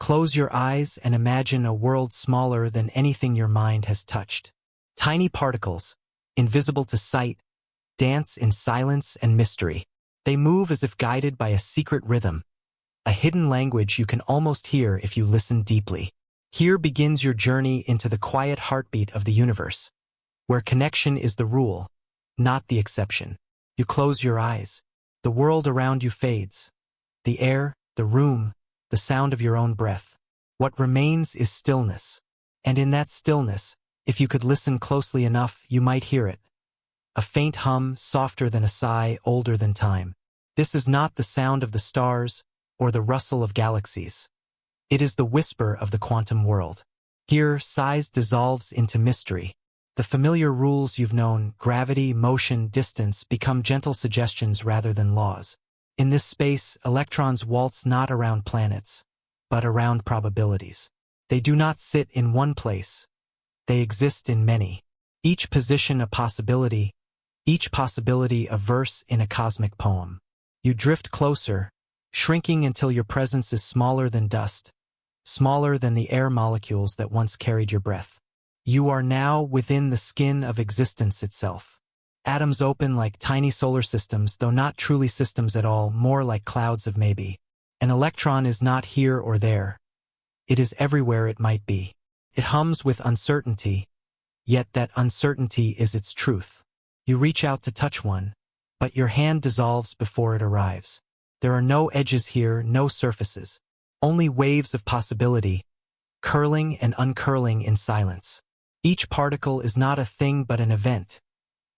Close your eyes and imagine a world smaller than anything your mind has touched. Tiny particles, invisible to sight, dance in silence and mystery. They move as if guided by a secret rhythm, a hidden language you can almost hear if you listen deeply. Here begins your journey into the quiet heartbeat of the universe, where connection is the rule, not the exception. You close your eyes. The world around you fades. The air, the room, the sound of your own breath. What remains is stillness. And in that stillness, if you could listen closely enough, you might hear it. A faint hum, softer than a sigh, older than time. This is not the sound of the stars or the rustle of galaxies. It is the whisper of the quantum world. Here, size dissolves into mystery. The familiar rules you've known, gravity, motion, distance, become gentle suggestions rather than laws. In this space, electrons waltz not around planets, but around probabilities. They do not sit in one place. They exist in many. Each position a possibility, each possibility a verse in a cosmic poem. You drift closer, shrinking until your presence is smaller than dust, smaller than the air molecules that once carried your breath. You are now within the skin of existence itself. Atoms open like tiny solar systems, though not truly systems at all, more like clouds of maybe. An electron is not here or there. It is everywhere it might be. It hums with uncertainty, yet that uncertainty is its truth. You reach out to touch one, but your hand dissolves before it arrives. There are no edges here, no surfaces, only waves of possibility, curling and uncurling in silence. Each particle is not a thing but an event,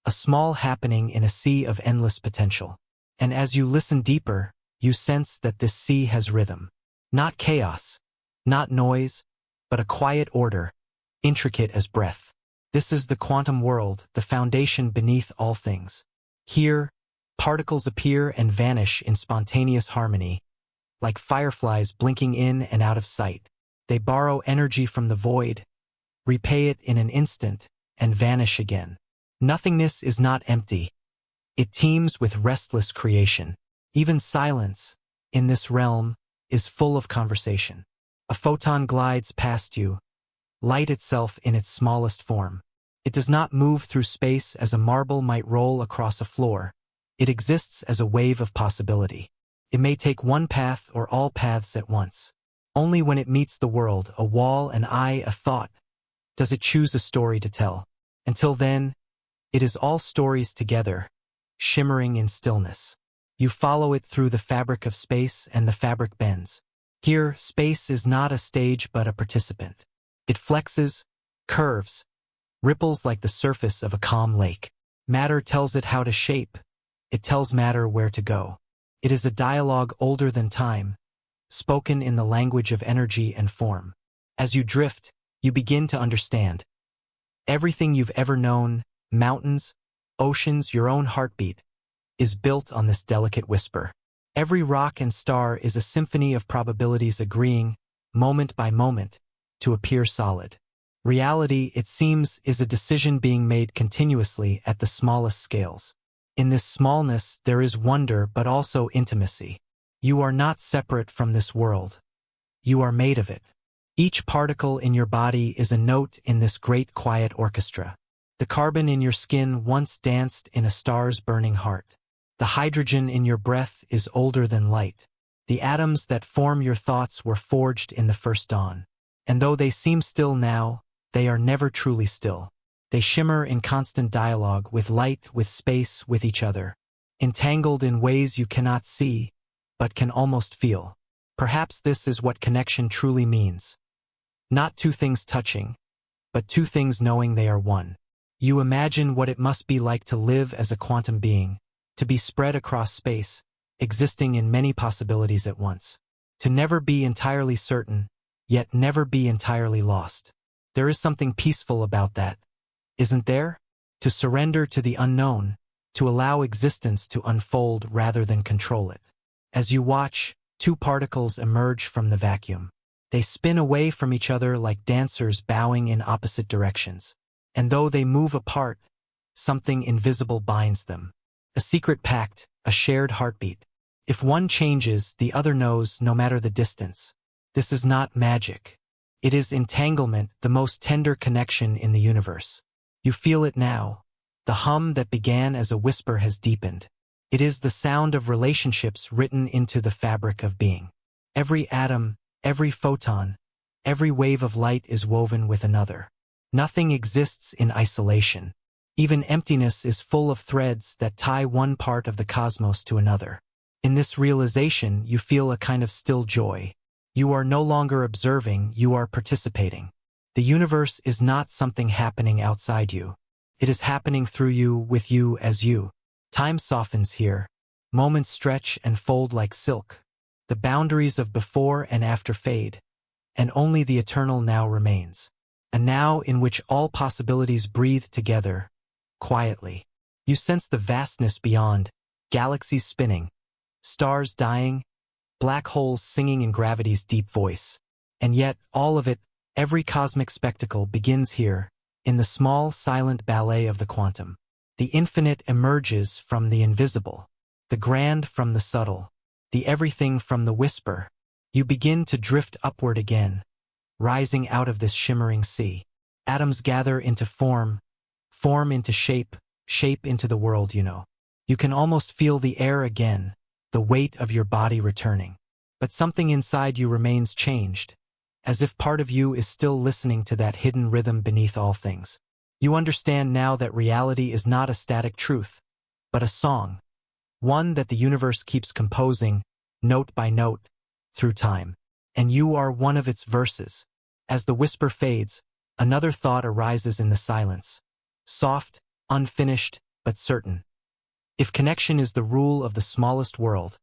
a small happening in a sea of endless potential. And as you listen deeper, you sense that this sea has rhythm. Not chaos, not noise, but a quiet order, intricate as breath. This is the quantum world, the foundation beneath all things. Here, particles appear and vanish in spontaneous harmony, like fireflies blinking in and out of sight. They borrow energy from the void, repay it in an instant, and vanish again. Nothingness is not empty. It teems with restless creation. Even silence, in this realm, is full of conversation. A photon glides past you, light itself in its smallest form. It does not move through space as a marble might roll across a floor. It exists as a wave of possibility. It may take one path or all paths at once. Only when it meets the world, a wall, an eye, a thought, does it choose a story to tell. Until then, it is all stories together, shimmering in stillness. You follow it through the fabric of space, and the fabric bends. Here, space is not a stage but a participant. It flexes, curves, ripples like the surface of a calm lake. Matter tells it how to shape. It tells matter where to go. It is a dialogue older than time, spoken in the language of energy and form. As you drift, you begin to understand. Everything you've ever known, mountains, oceans, your own heartbeat, is built on this delicate whisper. Every rock and star is a symphony of probabilities agreeing, moment by moment, to appear solid. Reality, it seems, is a decision being made continuously at the smallest scales. In this smallness, there is wonder but also intimacy. You are not separate from this world. You are made of it. Each particle in your body is a note in this great quiet orchestra. The carbon in your skin once danced in a star's burning heart. The hydrogen in your breath is older than light. The atoms that form your thoughts were forged in the first dawn. And though they seem still now, they are never truly still. They shimmer in constant dialogue with light, with space, with each other, entangled in ways you cannot see, but can almost feel. Perhaps this is what connection truly means. Not two things touching, but two things knowing they are one. You imagine what it must be like to live as a quantum being, to be spread across space, existing in many possibilities at once. To never be entirely certain, yet never be entirely lost. There is something peaceful about that, isn't there? To surrender to the unknown, to allow existence to unfold rather than control it. As you watch, two particles emerge from the vacuum. They spin away from each other like dancers bowing in opposite directions. And though they move apart, something invisible binds them. A secret pact, a shared heartbeat. If one changes, the other knows no matter the distance. This is not magic. It is entanglement, the most tender connection in the universe. You feel it now. The hum that began as a whisper has deepened. It is the sound of relationships written into the fabric of being. Every atom, every photon, every wave of light is woven with another. Nothing exists in isolation. Even emptiness is full of threads that tie one part of the cosmos to another. In this realization, you feel a kind of still joy. You are no longer observing, you are participating. The universe is not something happening outside you. It is happening through you, with you as you. Time softens here. Moments stretch and fold like silk. The boundaries of before and after fade, and only the eternal now remains. A now in which all possibilities breathe together, quietly. You sense the vastness beyond, galaxies spinning, stars dying, black holes singing in gravity's deep voice. And yet, all of it, every cosmic spectacle begins here, in the small, silent ballet of the quantum. The infinite emerges from the invisible, the grand from the subtle, the everything from the whisper. You begin to drift upward again, rising out of this shimmering sea. Atoms gather into form, form into shape, shape into the world you know. You can almost feel the air again, the weight of your body returning. But something inside you remains changed, as if part of you is still listening to that hidden rhythm beneath all things. You understand now that reality is not a static truth, but a song, one that the universe keeps composing, note by note, through time. And you are one of its verses. As the whisper fades, another thought arises in the silence. Soft, unfinished, but certain. If connection is the rule of the smallest world,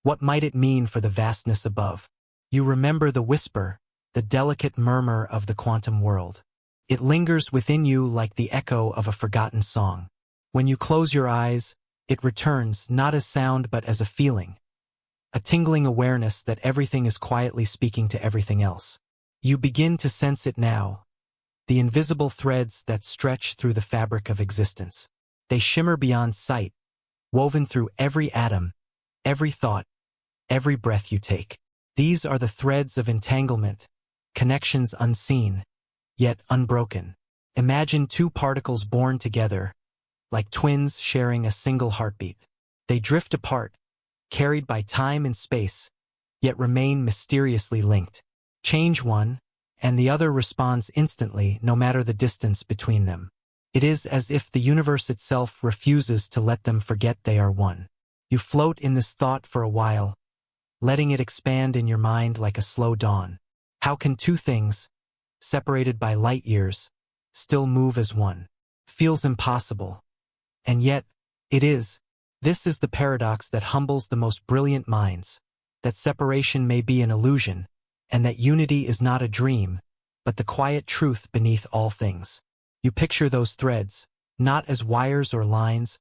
what might it mean for the vastness above? You remember the whisper, the delicate murmur of the quantum world. It lingers within you like the echo of a forgotten song. When you close your eyes, it returns not as sound but as a feeling. A tingling awareness that everything is quietly speaking to everything else. You begin to sense it now. The invisible threads that stretch through the fabric of existence. They shimmer beyond sight, woven through every atom, every thought, every breath you take. These are the threads of entanglement, connections unseen, yet unbroken. Imagine two particles born together, like twins sharing a single heartbeat. They drift apart, carried by time and space, yet remain mysteriously linked. Change one, and the other responds instantly, no matter the distance between them. It is as if the universe itself refuses to let them forget they are one. You float in this thought for a while, letting it expand in your mind like a slow dawn. How can two things, separated by light years, still move as one? Feels impossible. And yet, it is. This is the paradox that humbles the most brilliant minds, that separation may be an illusion, and that unity is not a dream, but the quiet truth beneath all things. You picture those threads, not as wires or lines,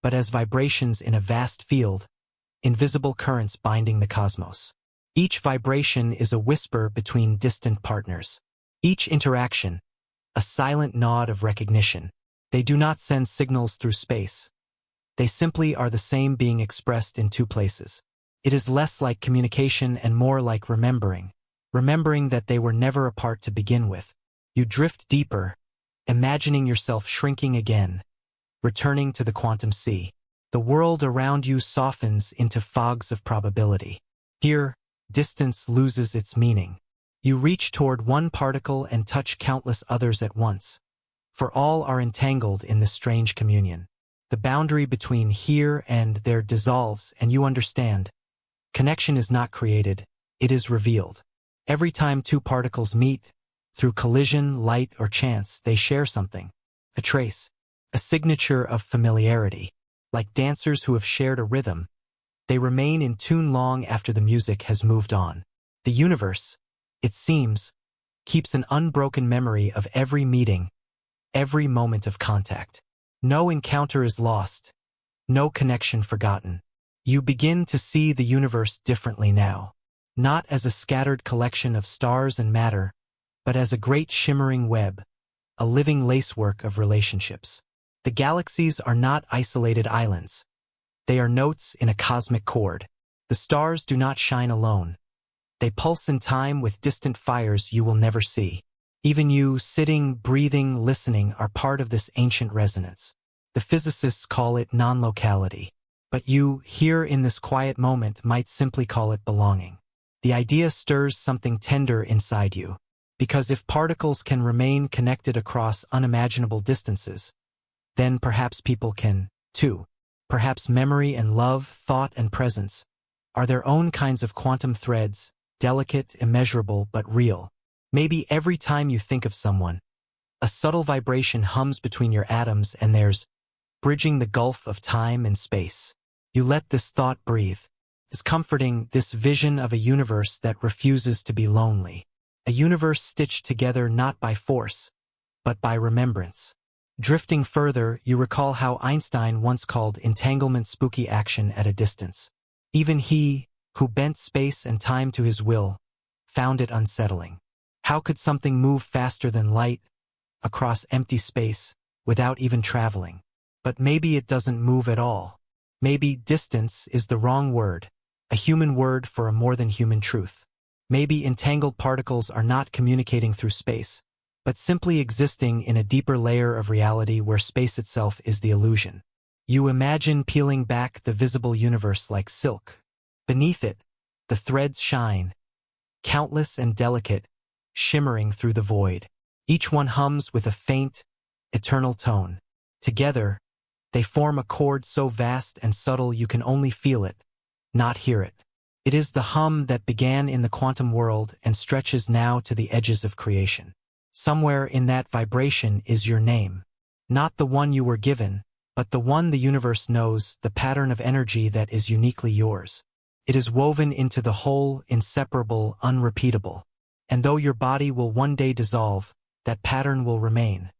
but as vibrations in a vast field, invisible currents binding the cosmos. Each vibration is a whisper between distant partners. Each interaction, a silent nod of recognition. They do not send signals through space. They simply are the same being expressed in two places. It is less like communication and more like remembering that they were never apart to begin with. You drift deeper, imagining yourself shrinking again, returning to the quantum sea. The world around you softens into fogs of probability. Here, distance loses its meaning. You reach toward one particle and touch countless others at once, for all are entangled in this strange communion. The boundary between here and there dissolves, and you understand. Connection is not created, it is revealed. Every time two particles meet, through collision, light, or chance, they share something. A trace, a signature of familiarity. Like dancers who have shared a rhythm, they remain in tune long after the music has moved on. The universe, it seems, keeps an unbroken memory of every meeting, every moment of contact. No encounter is lost, no connection forgotten. You begin to see the universe differently now, not as a scattered collection of stars and matter, but as a great shimmering web, a living lacework of relationships. The galaxies are not isolated islands. They are notes in a cosmic chord. The stars do not shine alone. They pulse in time with distant fires you will never see. Even you, sitting, breathing, listening, are part of this ancient resonance. The physicists call it non-locality. But you, here in this quiet moment, might simply call it belonging. The idea stirs something tender inside you. Because if particles can remain connected across unimaginable distances, then perhaps people can, too. Perhaps memory and love, thought and presence, are their own kinds of quantum threads, delicate, immeasurable, but real. Maybe every time you think of someone, a subtle vibration hums between your atoms and theirs, bridging the gulf of time and space. You let this thought breathe. This comforting, this vision of a universe that refuses to be lonely. A universe stitched together not by force, but by remembrance. Drifting further, you recall how Einstein once called entanglement spooky action at a distance. Even he, who bent space and time to his will, found it unsettling. How could something move faster than light, across empty space, without even traveling? But maybe it doesn't move at all. Maybe distance is the wrong word, a human word for a more than human truth. Maybe entangled particles are not communicating through space, but simply existing in a deeper layer of reality where space itself is the illusion. You imagine peeling back the visible universe like silk. Beneath it, the threads shine, countless and delicate, shimmering through the void. Each one hums with a faint, eternal tone. Together, they form a chord so vast and subtle you can only feel it, not hear it. It is the hum that began in the quantum world and stretches now to the edges of creation. Somewhere in that vibration is your name. Not the one you were given, but the one the universe knows, the pattern of energy that is uniquely yours. It is woven into the whole, inseparable, unrepeatable. And though your body will one day dissolve, that pattern will remain,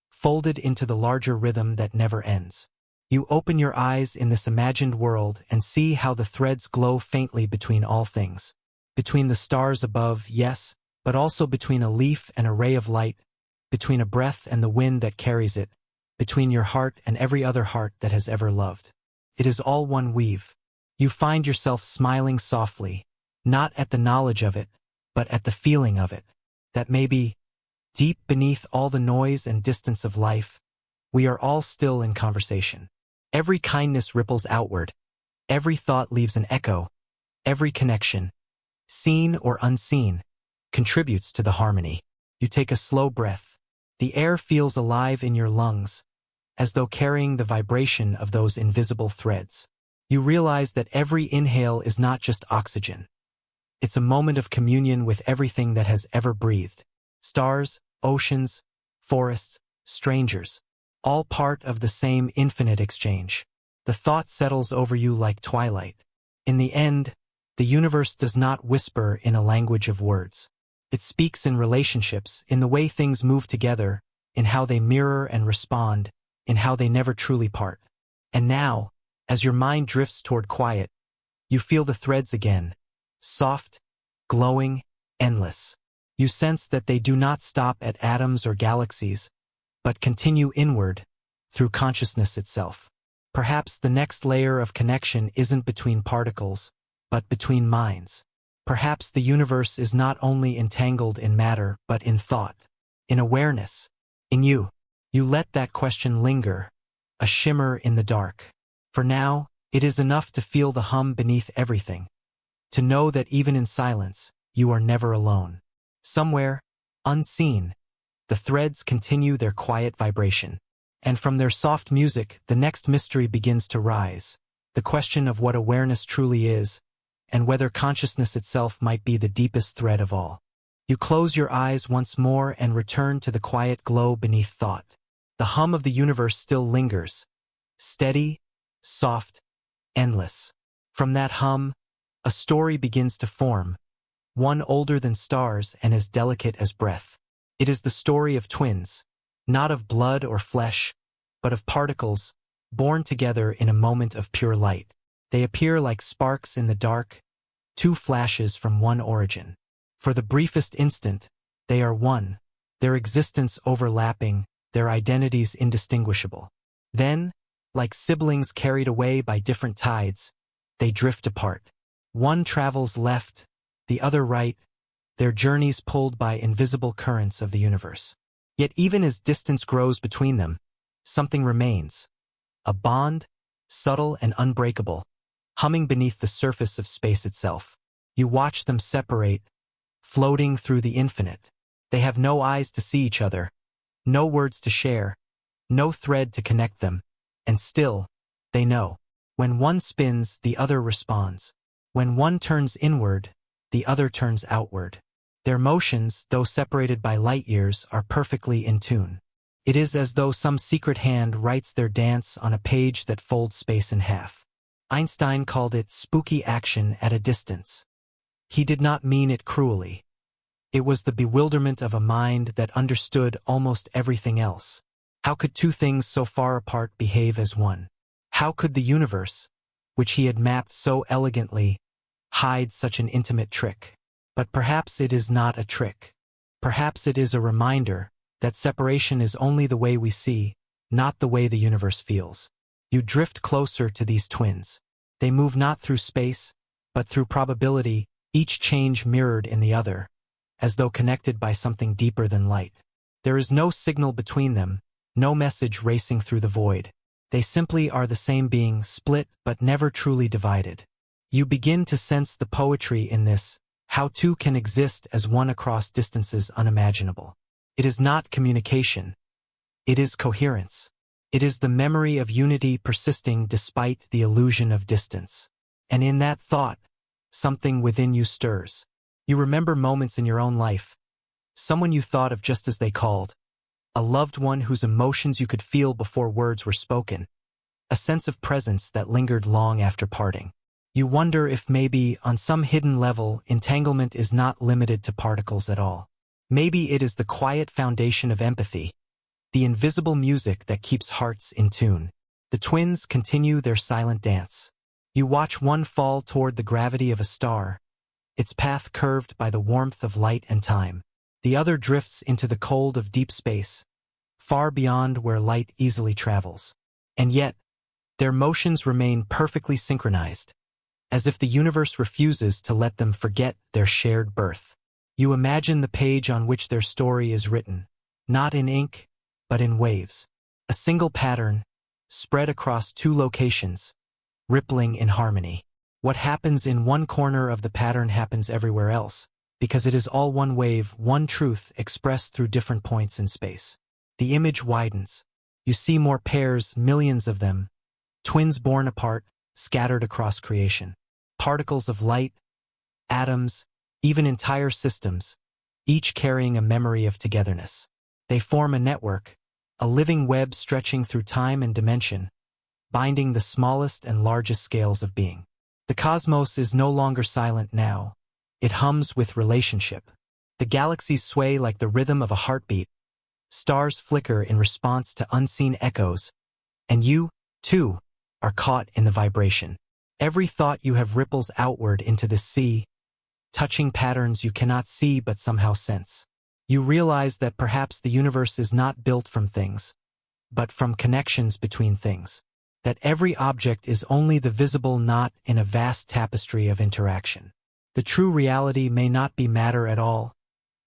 folded into the larger rhythm that never ends. You open your eyes in this imagined world and see how the threads glow faintly between all things. Between the stars above, yes, but also between a leaf and a ray of light, between a breath and the wind that carries it, between your heart and every other heart that has ever loved. It is all one weave. You find yourself smiling softly, not at the knowledge of it, but at the feeling of it, that maybe, deep beneath all the noise and distance of life, we are all still in conversation. Every kindness ripples outward, every thought leaves an echo, every connection, seen or unseen, contributes to the harmony. You take a slow breath. The air feels alive in your lungs, as though carrying the vibration of those invisible threads. You realize that every inhale is not just oxygen. It's a moment of communion with everything that has ever breathed. Stars, oceans, forests, strangers, all part of the same infinite exchange. The thought settles over you like twilight. In the end, the universe does not whisper in a language of words. It speaks in relationships, in the way things move together, in how they mirror and respond, in how they never truly part. And now, as your mind drifts toward quiet, you feel the threads again, soft, glowing, endless. You sense that they do not stop at atoms or galaxies, but continue inward, through consciousness itself. Perhaps the next layer of connection isn't between particles, but between minds. Perhaps the universe is not only entangled in matter, but in thought, in awareness, in you. You let that question linger, a shimmer in the dark. For now, it is enough to feel the hum beneath everything, to know that even in silence, you are never alone. Somewhere, unseen, the threads continue their quiet vibration. And from their soft music, the next mystery begins to rise, the question of what awareness truly is, and whether consciousness itself might be the deepest thread of all. You close your eyes once more and return to the quiet glow beneath thought. The hum of the universe still lingers, steady, soft, endless. From that hum, a story begins to form, one older than stars and as delicate as breath. It is the story of twins, not of blood or flesh, but of particles, born together in a moment of pure light. They appear like sparks in the dark, two flashes from one origin. For the briefest instant, they are one, their existence overlapping, their identities indistinguishable. Then, like siblings carried away by different tides, they drift apart. One travels left, the other right, their journeys pulled by invisible currents of the universe. Yet even as distance grows between them, something remains. A bond, subtle and unbreakable, humming beneath the surface of space itself. You watch them separate, floating through the infinite. They have no eyes to see each other, no words to share, no thread to connect them, and still, they know. When one spins, the other responds. When one turns inward, the other turns outward. Their motions, though separated by light years, are perfectly in tune. It is as though some secret hand writes their dance on a page that folds space in half. Einstein called it spooky action at a distance. He did not mean it cruelly. It was the bewilderment of a mind that understood almost everything else. How could two things so far apart behave as one? How could the universe, which he had mapped so elegantly, hide such an intimate trick? But perhaps it is not a trick. Perhaps it is a reminder that separation is only the way we see, not the way the universe feels. You drift closer to these twins. They move not through space, but through probability, each change mirrored in the other, as though connected by something deeper than light. There is no signal between them, no message racing through the void. They simply are the same being, split but never truly divided. You begin to sense the poetry in this, how two can exist as one across distances unimaginable. It is not communication. It is coherence. It is the memory of unity persisting despite the illusion of distance. And in that thought, something within you stirs. You remember moments in your own life, someone you thought of just as they called, a loved one whose emotions you could feel before words were spoken, a sense of presence that lingered long after parting. You wonder if maybe, on some hidden level, entanglement is not limited to particles at all. Maybe it is the quiet foundation of empathy, the invisible music that keeps hearts in tune. The twins continue their silent dance. You watch one fall toward the gravity of a star, its path curved by the warmth of light and time. The other drifts into the cold of deep space, far beyond where light easily travels. And yet, their motions remain perfectly synchronized, as if the universe refuses to let them forget their shared birth. You imagine the page on which their story is written, not in ink, but in waves. A single pattern, spread across two locations, rippling in harmony. What happens in one corner of the pattern happens everywhere else, because it is all one wave, one truth expressed through different points in space. The image widens. You see more pairs, millions of them, twins born apart, scattered across creation. Particles of light, atoms, even entire systems, each carrying a memory of togetherness. They form a network, a living web stretching through time and dimension, binding the smallest and largest scales of being. The cosmos is no longer silent now. It hums with relationship. The galaxies sway like the rhythm of a heartbeat. Stars flicker in response to unseen echoes. And you, too, are caught in the vibration. Every thought you have ripples outward into the sea, touching patterns you cannot see but somehow sense. You realize that perhaps the universe is not built from things, but from connections between things. That every object is only the visible knot in a vast tapestry of interaction. The true reality may not be matter at all,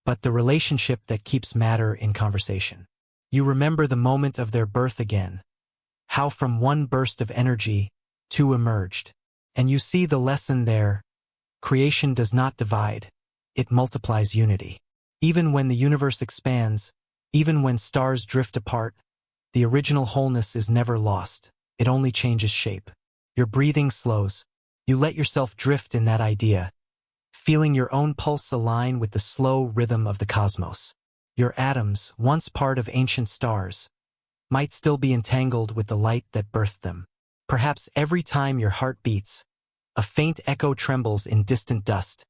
but the relationship that keeps matter in conversation. You remember the moment of their birth again, how from one burst of energy, two emerged. And you see the lesson there. Creation does not divide, it multiplies unity. Even when the universe expands, even when stars drift apart, the original wholeness is never lost, it only changes shape. Your breathing slows, you let yourself drift in that idea, feeling your own pulse align with the slow rhythm of the cosmos. Your atoms, once part of ancient stars, might still be entangled with the light that birthed them. Perhaps every time your heart beats, a faint echo trembles in distant dust,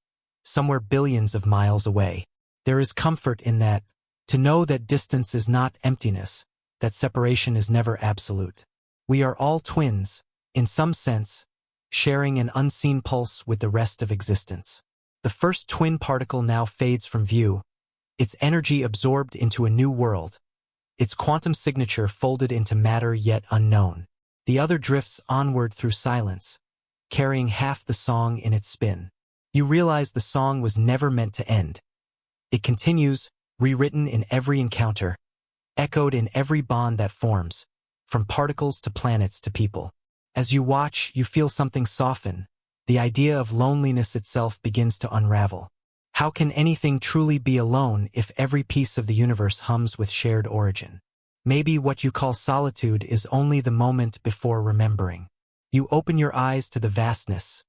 somewhere billions of miles away. There is comfort in that, to know that distance is not emptiness, that separation is never absolute. We are all twins, in some sense, sharing an unseen pulse with the rest of existence. The first twin particle now fades from view, its energy absorbed into a new world, its quantum signature folded into matter yet unknown. The other drifts onward through silence, carrying half the song in its spin. You realize the song was never meant to end. It continues, rewritten in every encounter, echoed in every bond that forms, from particles to planets to people. As you watch, you feel something soften. The idea of loneliness itself begins to unravel. How can anything truly be alone if every piece of the universe hums with shared origin? Maybe what you call solitude is only the moment before remembering. You open your eyes to the vastness,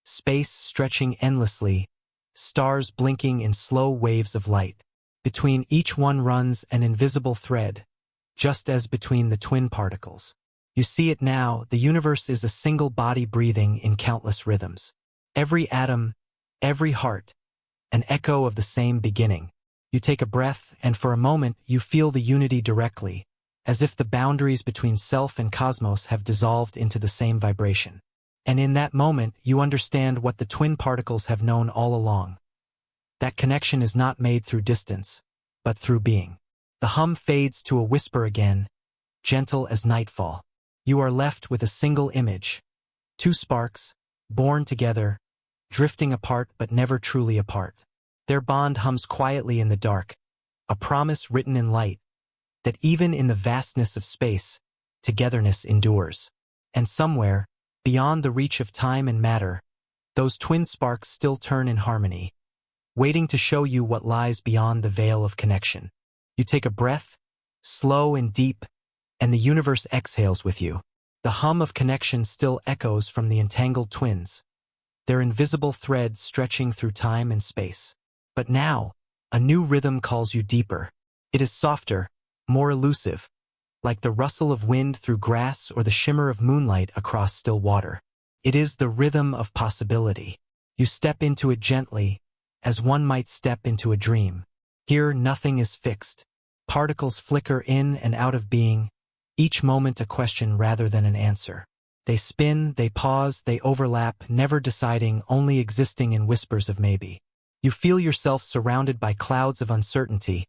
space stretching endlessly, stars blinking in slow waves of light. Between each one runs an invisible thread, just as between the twin particles. You see it now, the universe is a single body breathing in countless rhythms. Every atom, every heart, an echo of the same beginning. You take a breath, and for a moment you feel the unity directly, as if the boundaries between self and cosmos have dissolved into the same vibration. And in that moment, you understand what the twin particles have known all along. That connection is not made through distance, but through being. The hum fades to a whisper again, gentle as nightfall. You are left with a single image. Two sparks, born together, drifting apart but never truly apart. Their bond hums quietly in the dark, a promise written in light, that even in the vastness of space, togetherness endures. And somewhere, beyond the reach of time and matter, those twin sparks still turn in harmony, waiting to show you what lies beyond the veil of connection. You take a breath, slow and deep, and the universe exhales with you. The hum of connection still echoes from the entangled twins, their invisible threads stretching through time and space. But now, a new rhythm calls you deeper. It is softer, more elusive, like the rustle of wind through grass or the shimmer of moonlight across still water. It is the rhythm of possibility. You step into it gently, as one might step into a dream. Here nothing is fixed. Particles flicker in and out of being, each moment a question rather than an answer. They spin, they pause, they overlap, never deciding, only existing in whispers of maybe. You feel yourself surrounded by clouds of uncertainty,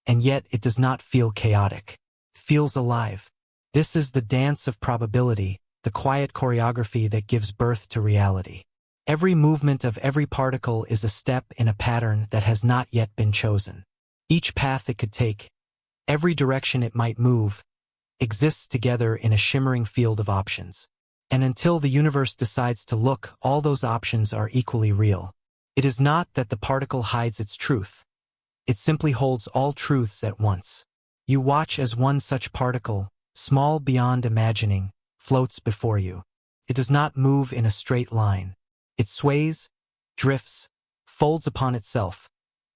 and yet it does not feel chaotic. It feels alive. This is the dance of probability, the quiet choreography that gives birth to reality. Every movement of every particle is a step in a pattern that has not yet been chosen. Each path it could take, every direction it might move, exists together in a shimmering field of options. And until the universe decides to look, all those options are equally real. It is not that the particle hides its truth. It simply holds all truths at once. You watch as one such particle, small beyond imagining, floats before you. It does not move in a straight line. It sways, drifts, folds upon itself,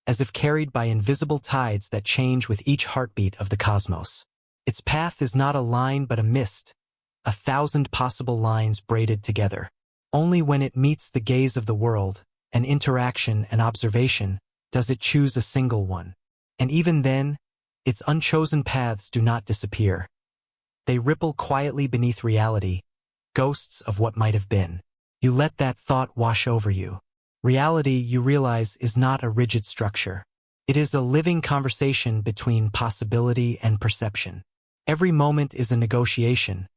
as if carried by invisible tides that change with each heartbeat of the cosmos. Its path is not a line but a mist, 1,000 possible lines braided together. Only when it meets the gaze of the world, an interaction, an observation, does it choose a single one. And even then, its unchosen paths do not disappear. They ripple quietly beneath reality, ghosts of what might have been. You let that thought wash over you. Reality, you realize, is not a rigid structure. It is a living conversation between possibility and perception. Every moment is a negotiation,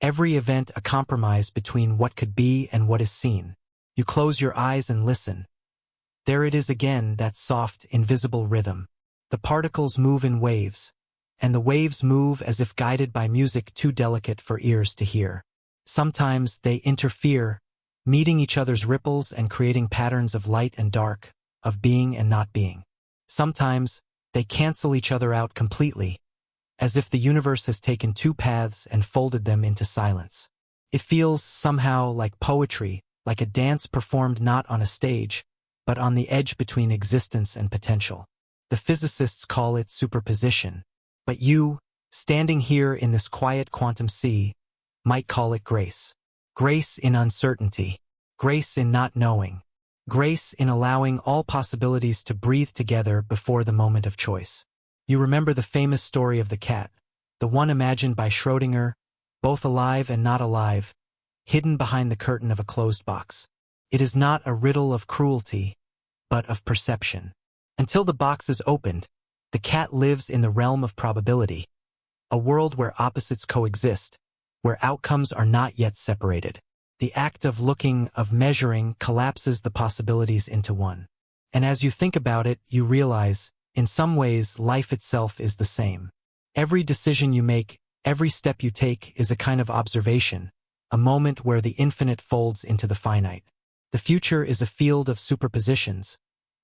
every event a compromise between what could be and what is seen. You close your eyes and listen. There it is again, that soft, invisible rhythm. The particles move in waves, and the waves move as if guided by music too delicate for ears to hear. Sometimes they interfere, meeting each other's ripples and creating patterns of light and dark, of being and not being. Sometimes they cancel each other out completely, as if the universe has taken two paths and folded them into silence. It feels somehow like poetry, like a dance performed not on a stage, but on the edge between existence and potential. The physicists call it superposition, but you, standing here in this quiet quantum sea, might call it grace. Grace in uncertainty, grace in not knowing, grace in allowing all possibilities to breathe together before the moment of choice. You remember the famous story of the cat, the one imagined by Schrödinger, both alive and not alive, hidden behind the curtain of a closed box. It is not a riddle of cruelty, but of perception. Until the box is opened, the cat lives in the realm of probability, a world where opposites coexist, where outcomes are not yet separated. The act of looking, of measuring, collapses the possibilities into one. And as you think about it, you realize, in some ways, life itself is the same. Every decision you make, every step you take is a kind of observation, a moment where the infinite folds into the finite. The future is a field of superpositions,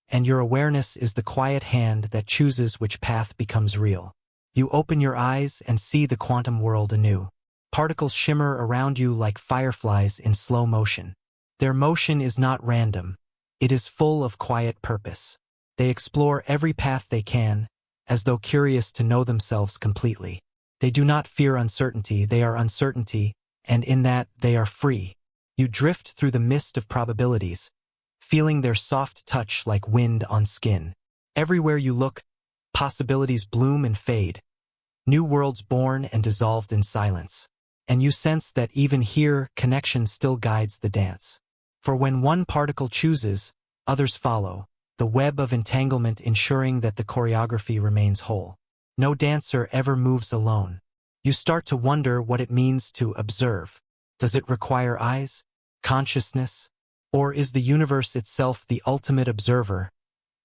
and your awareness is the quiet hand that chooses which path becomes real. You open your eyes and see the quantum world anew. Particles shimmer around you like fireflies in slow motion. Their motion is not random. It is full of quiet purpose. They explore every path they can, as though curious to know themselves completely. They do not fear uncertainty, they are uncertainty, and in that they are free. You drift through the mist of probabilities, feeling their soft touch like wind on skin. Everywhere you look, possibilities bloom and fade, new worlds born and dissolved in silence. And you sense that even here, connection still guides the dance. For when one particle chooses, others follow, the web of entanglement ensuring that the choreography remains whole. No dancer ever moves alone. You start to wonder what it means to observe. Does it require eyes, consciousness, or is the universe itself the ultimate observer,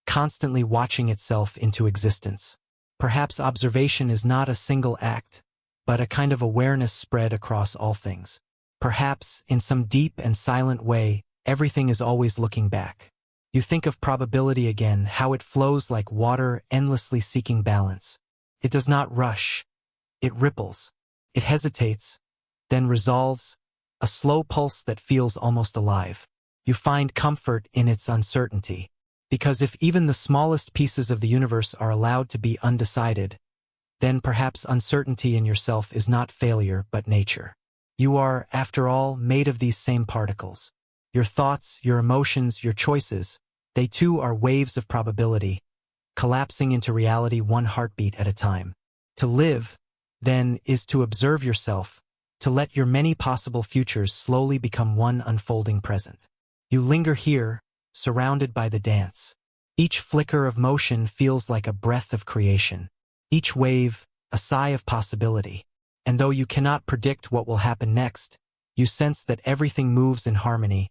constantly watching itself into existence? Perhaps observation is not a single act, but a kind of awareness spread across all things. Perhaps, in some deep and silent way, everything is always looking back. You think of probability again, how it flows like water, endlessly seeking balance. It does not rush. It ripples. It hesitates, then resolves, a slow pulse that feels almost alive. You find comfort in its uncertainty. Because if even the smallest pieces of the universe are allowed to be undecided, then perhaps uncertainty in yourself is not failure but nature. You are, after all, made of these same particles. Your thoughts, your emotions, your choices, they too are waves of probability, collapsing into reality one heartbeat at a time. To live, then, is to observe yourself, to let your many possible futures slowly become one unfolding present. You linger here, surrounded by the dance. Each flicker of motion feels like a breath of creation. Each wave, a sigh of possibility. And though you cannot predict what will happen next, you sense that everything moves in harmony,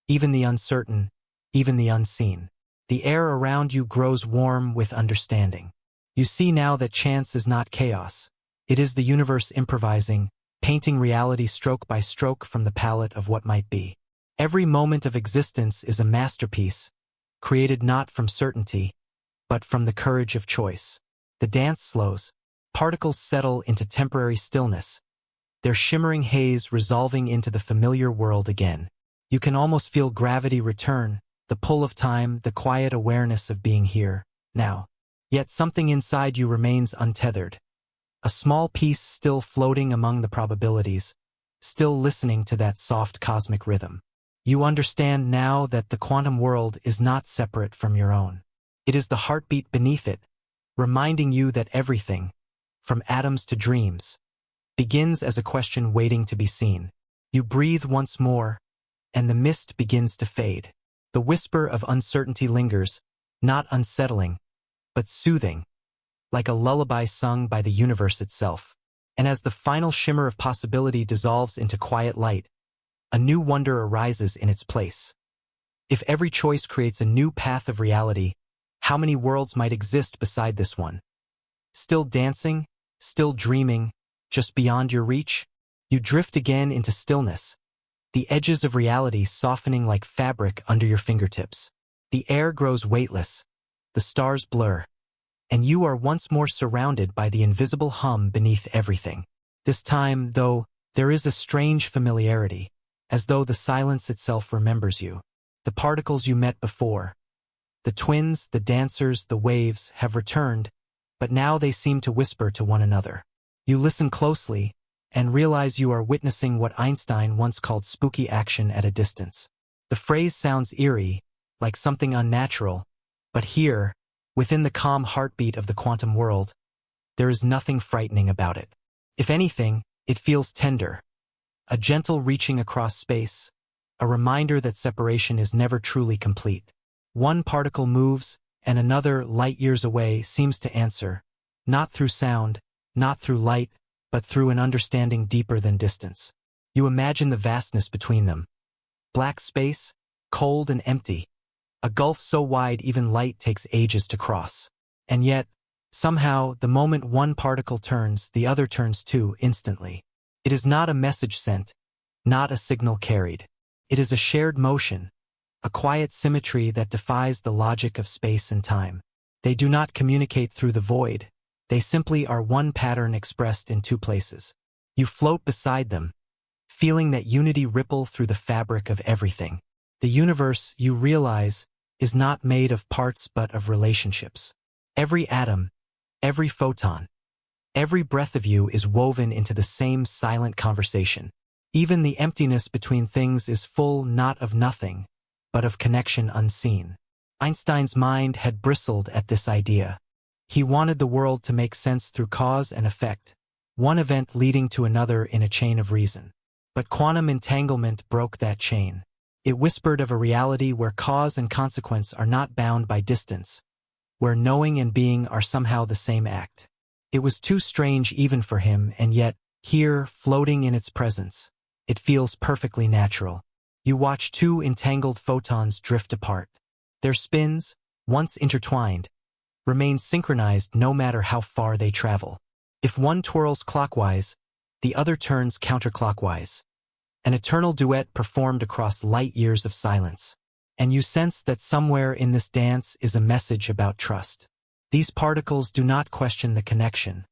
even the uncertain, even the unseen. The air around you grows warm with understanding. You see now that chance is not chaos. It is the universe improvising, painting reality stroke by stroke from the palette of what might be. Every moment of existence is a masterpiece, created not from certainty, but from the courage of choice. The dance slows. Particles settle into temporary stillness, their shimmering haze resolving into the familiar world again. You can almost feel gravity return, the pull of time, the quiet awareness of being here, now. Yet something inside you remains untethered. A small piece still floating among the probabilities, still listening to that soft cosmic rhythm. You understand now that the quantum world is not separate from your own. It is the heartbeat beneath it, reminding you that everything, from atoms to dreams, begins as a question waiting to be seen. You breathe once more, and the mist begins to fade. The whisper of uncertainty lingers, not unsettling, but soothing, like a lullaby sung by the universe itself. And as the final shimmer of possibility dissolves into quiet light, a new wonder arises in its place. If every choice creates a new path of reality, how many worlds might exist beside this one? Still dancing, still dreaming, just beyond your reach? You drift again into stillness, the edges of reality softening like fabric under your fingertips. The air grows weightless, the stars blur, and you are once more surrounded by the invisible hum beneath everything. This time, though, there is a strange familiarity, as though the silence itself remembers you. The particles you met before, the twins, the dancers, the waves, have returned, but now they seem to whisper to one another. You listen closely, and realize you are witnessing what Einstein once called spooky action at a distance. The phrase sounds eerie, like something unnatural, but here, within the calm heartbeat of the quantum world, there is nothing frightening about it. If anything, it feels tender, a gentle reaching across space, a reminder that separation is never truly complete. One particle moves, and another, light years away, seems to answer, not through sound, not through light, but through an understanding deeper than distance. You imagine the vastness between them. Black space, cold and empty. A gulf so wide even light takes ages to cross. And yet, somehow, the moment one particle turns, the other turns too, instantly. It is not a message sent, not a signal carried. It is a shared motion, a quiet symmetry that defies the logic of space and time. They do not communicate through the void. They simply are one pattern expressed in two places. You float beside them, feeling that unity ripple through the fabric of everything. The universe, you realize, is not made of parts but of relationships. Every atom, every photon, every breath of you is woven into the same silent conversation. Even the emptiness between things is full not of nothing, but of connection unseen. Einstein's mind had bristled at this idea. He wanted the world to make sense through cause and effect, one event leading to another in a chain of reason. But quantum entanglement broke that chain. It whispered of a reality where cause and consequence are not bound by distance, where knowing and being are somehow the same act. It was too strange even for him, and yet, here, floating in its presence, it feels perfectly natural. You watch two entangled photons drift apart. Their spins, once intertwined, remain synchronized no matter how far they travel. If one twirls clockwise, the other turns counterclockwise. An eternal duet performed across light years of silence. And you sense that somewhere in this dance is a message about trust. These particles do not question the connection.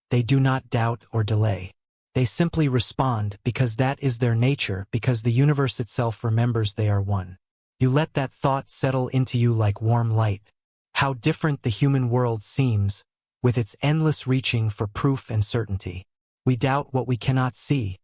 They do not doubt or delay. They simply respond because that is their nature, because the universe itself remembers they are one. You let that thought settle into you like warm light. How different the human world seems, with its endless reaching for proof and certainty. We doubt what we cannot see,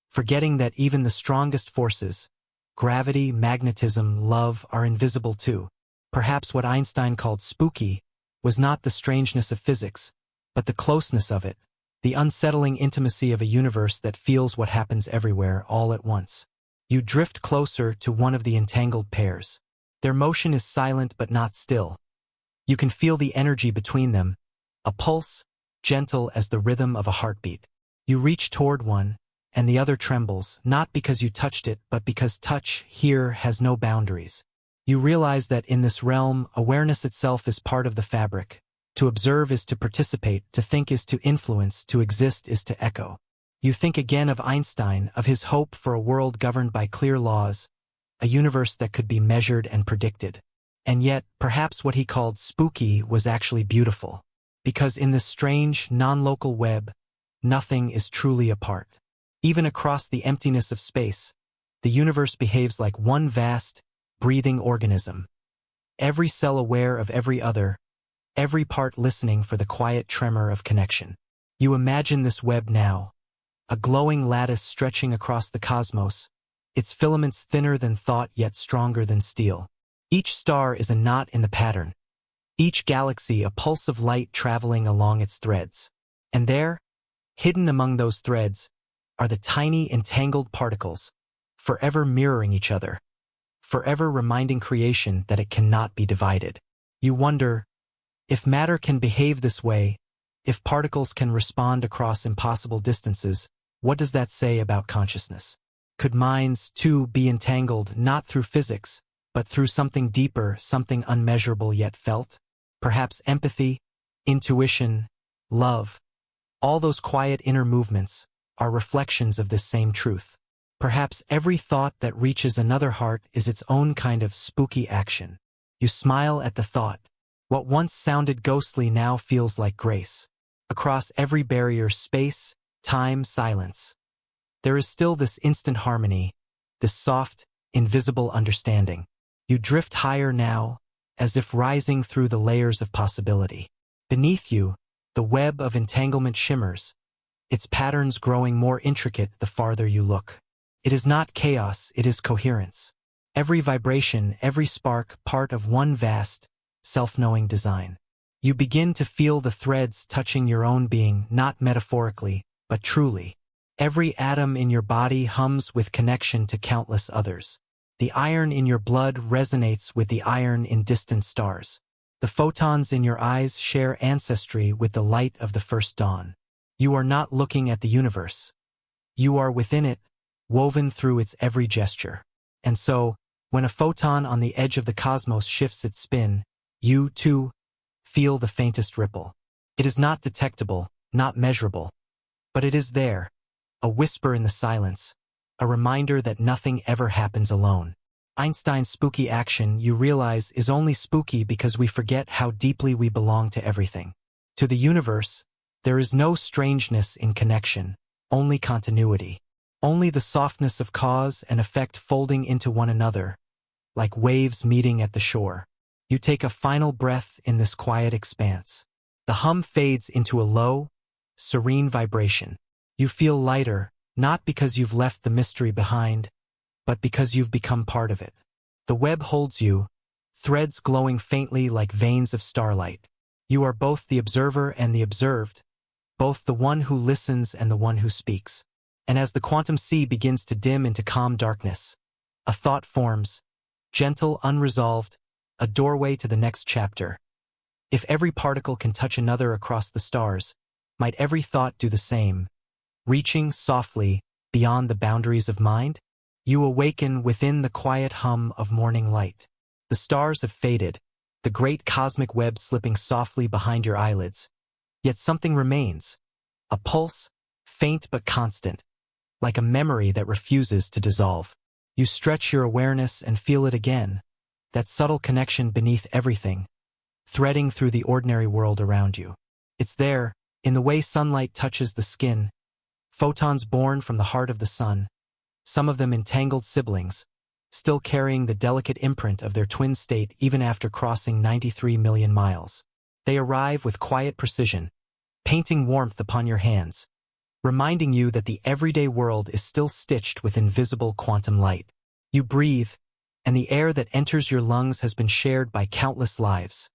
forgetting that even the strongest forces, gravity, magnetism, love, are invisible too. Perhaps what Einstein called spooky was not the strangeness of physics, but the closeness of it, the unsettling intimacy of a universe that feels what happens everywhere all at once. You drift closer to one of the entangled pairs. Their motion is silent but not still. You can feel the energy between them, a pulse, gentle as the rhythm of a heartbeat. You reach toward one, and the other trembles, not because you touched it, but because touch here has no boundaries. You realize that in this realm, awareness itself is part of the fabric. To observe is to participate, to think is to influence, to exist is to echo. You think again of Einstein, of his hope for a world governed by clear laws, a universe that could be measured and predicted. And yet, perhaps what he called spooky was actually beautiful. Because in this strange, non-local web, nothing is truly apart. Even across the emptiness of space, the universe behaves like one vast, breathing organism. Every cell aware of every other, every part listening for the quiet tremor of connection. You imagine this web now, a glowing lattice stretching across the cosmos, its filaments thinner than thought yet stronger than steel. Each star is a knot in the pattern, each galaxy a pulse of light traveling along its threads. And there, hidden among those threads, are the tiny entangled particles, forever mirroring each other, forever reminding creation that it cannot be divided. You wonder, if matter can behave this way, if particles can respond across impossible distances, what does that say about consciousness? Could minds, too, be entangled not through physics, but through something deeper, something unmeasurable yet felt? Perhaps empathy, intuition, love, all those quiet inner movements, are reflections of this same truth. Perhaps every thought that reaches another heart is its own kind of spooky action. You smile at the thought. What once sounded ghostly now feels like grace. Across every barrier, space, time, silence, there is still this instant harmony, this soft, invisible understanding. You drift higher now, as if rising through the layers of possibility. Beneath you, the web of entanglement shimmers, its patterns growing more intricate the farther you look. It is not chaos, it is coherence. Every vibration, every spark, part of one vast, self-knowing design. You begin to feel the threads touching your own being, not metaphorically, but truly. Every atom in your body hums with connection to countless others. The iron in your blood resonates with the iron in distant stars. The photons in your eyes share ancestry with the light of the first dawn. You are not looking at the universe. You are within it, woven through its every gesture. And so, when a photon on the edge of the cosmos shifts its spin, you, too, feel the faintest ripple. It is not detectable, not measurable, but it is there, a whisper in the silence, a reminder that nothing ever happens alone. Einstein's spooky action, you realize, is only spooky because we forget how deeply we belong to everything. To the universe, there is no strangeness in connection, only continuity. Only the softness of cause and effect folding into one another, like waves meeting at the shore. You take a final breath in this quiet expanse. The hum fades into a low, serene vibration. You feel lighter, not because you've left the mystery behind, but because you've become part of it. The web holds you, threads glowing faintly like veins of starlight. You are both the observer and the observed, both the one who listens and the one who speaks. And as the quantum sea begins to dim into calm darkness, a thought forms, gentle, unresolved, a doorway to the next chapter. If every particle can touch another across the stars, might every thought do the same, reaching softly beyond the boundaries of mind? You awaken within the quiet hum of morning light. The stars have faded, the great cosmic web slipping softly behind your eyelids. Yet something remains, a pulse, faint but constant, like a memory that refuses to dissolve. You stretch your awareness and feel it again, that subtle connection beneath everything, threading through the ordinary world around you. It's there, in the way sunlight touches the skin, photons born from the heart of the sun, some of them entangled siblings, still carrying the delicate imprint of their twin state even after crossing 93 million miles. They arrive with quiet precision, painting warmth upon your hands, reminding you that the everyday world is still stitched with invisible quantum light. You breathe, and the air that enters your lungs has been shared by countless lives.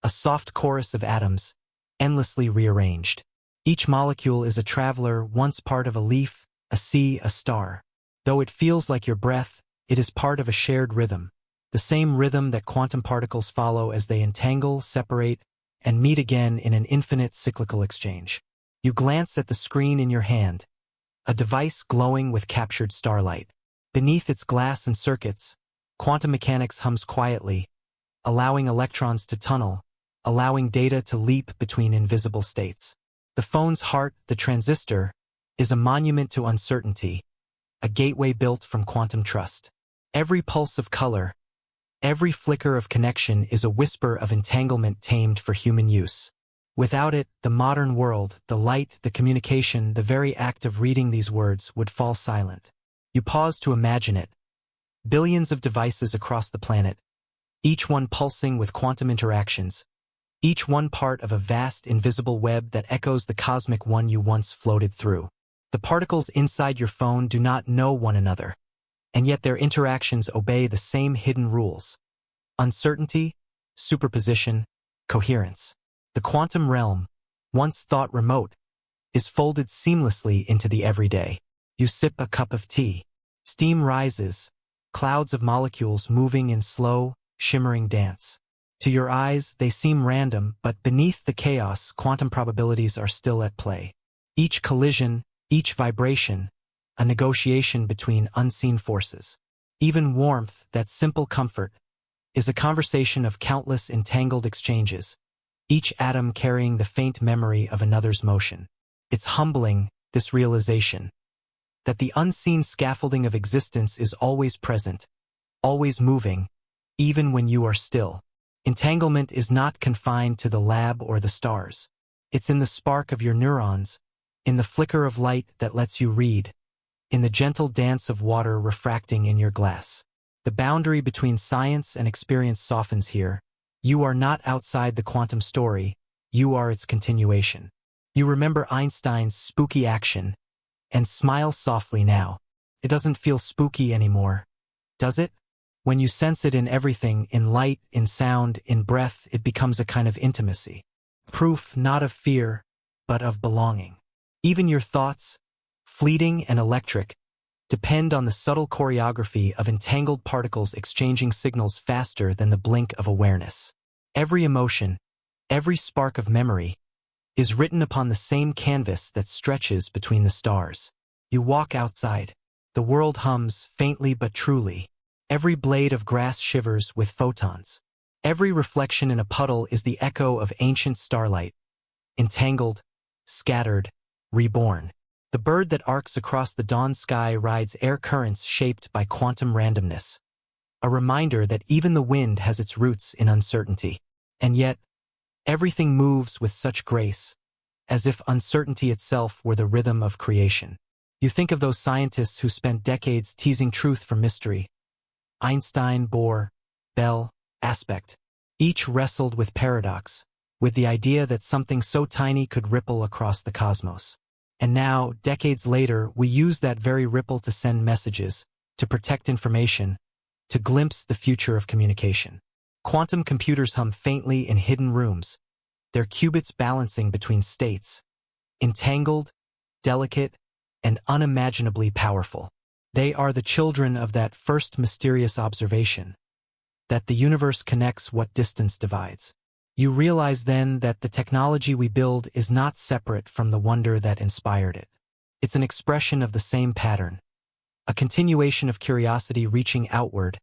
A soft chorus of atoms, endlessly rearranged. Each molecule is a traveler, once part of a leaf, a sea, a star. Though it feels like your breath, it is part of a shared rhythm, the same rhythm that quantum particles follow as they entangle, separate, and meet again in an infinite cyclical exchange. You glance at the screen in your hand, a device glowing with captured starlight. Beneath its glass and circuits, quantum mechanics hums quietly, allowing electrons to tunnel, allowing data to leap between invisible states. The phone's heart, the transistor, is a monument to uncertainty, a gateway built from quantum trust. Every pulse of color, every flicker of connection is a whisper of entanglement tamed for human use. Without it, the modern world, the light, the communication, the very act of reading these words would fall silent. You pause to imagine it. Billions of devices across the planet, each one pulsing with quantum interactions, each one part of a vast invisible web that echoes the cosmic one you once floated through. The particles inside your phone do not know one another, and yet their interactions obey the same hidden rules. Uncertainty, superposition, coherence. The quantum realm, once thought remote, is folded seamlessly into the everyday. You sip a cup of tea. Steam rises, clouds of molecules moving in slow, shimmering dance. To your eyes, they seem random, but beneath the chaos, quantum probabilities are still at play. Each collision, each vibration, a negotiation between unseen forces. Even warmth, that simple comfort, is a conversation of countless entangled exchanges, each atom carrying the faint memory of another's motion. It's humbling, this realization, that the unseen scaffolding of existence is always present, always moving, even when you are still. Entanglement is not confined to the lab or the stars. It's in the spark of your neurons, in the flicker of light that lets you read, in the gentle dance of water refracting in your glass. The boundary between science and experience softens here. You are not outside the quantum story, you are its continuation. You remember Einstein's spooky action, and smile softly now. It doesn't feel spooky anymore, does it? When you sense it in everything, in light, in sound, in breath, it becomes a kind of intimacy. Proof not of fear, but of belonging. Even your thoughts, fleeting and electric, depend on the subtle choreography of entangled particles exchanging signals faster than the blink of awareness. Every emotion, every spark of memory, is written upon the same canvas that stretches between the stars. You walk outside. The world hums, faintly but truly. Every blade of grass shivers with photons. Every reflection in a puddle is the echo of ancient starlight, entangled, scattered, reborn. The bird that arcs across the dawn sky rides air currents shaped by quantum randomness, a reminder that even the wind has its roots in uncertainty. And yet, everything moves with such grace, as if uncertainty itself were the rhythm of creation. You think of those scientists who spent decades teasing truth from mystery. Einstein, Bohr, Bell, Aspect. Each wrestled with paradox, with the idea that something so tiny could ripple across the cosmos. And now, decades later, we use that very ripple to send messages, to protect information, to glimpse the future of communication. Quantum computers hum faintly in hidden rooms, their qubits balancing between states, entangled, delicate, and unimaginably powerful. They are the children of that first mysterious observation, that the universe connects what distance divides. You realize then that the technology we build is not separate from the wonder that inspired it. It's an expression of the same pattern, a continuation of curiosity reaching outward,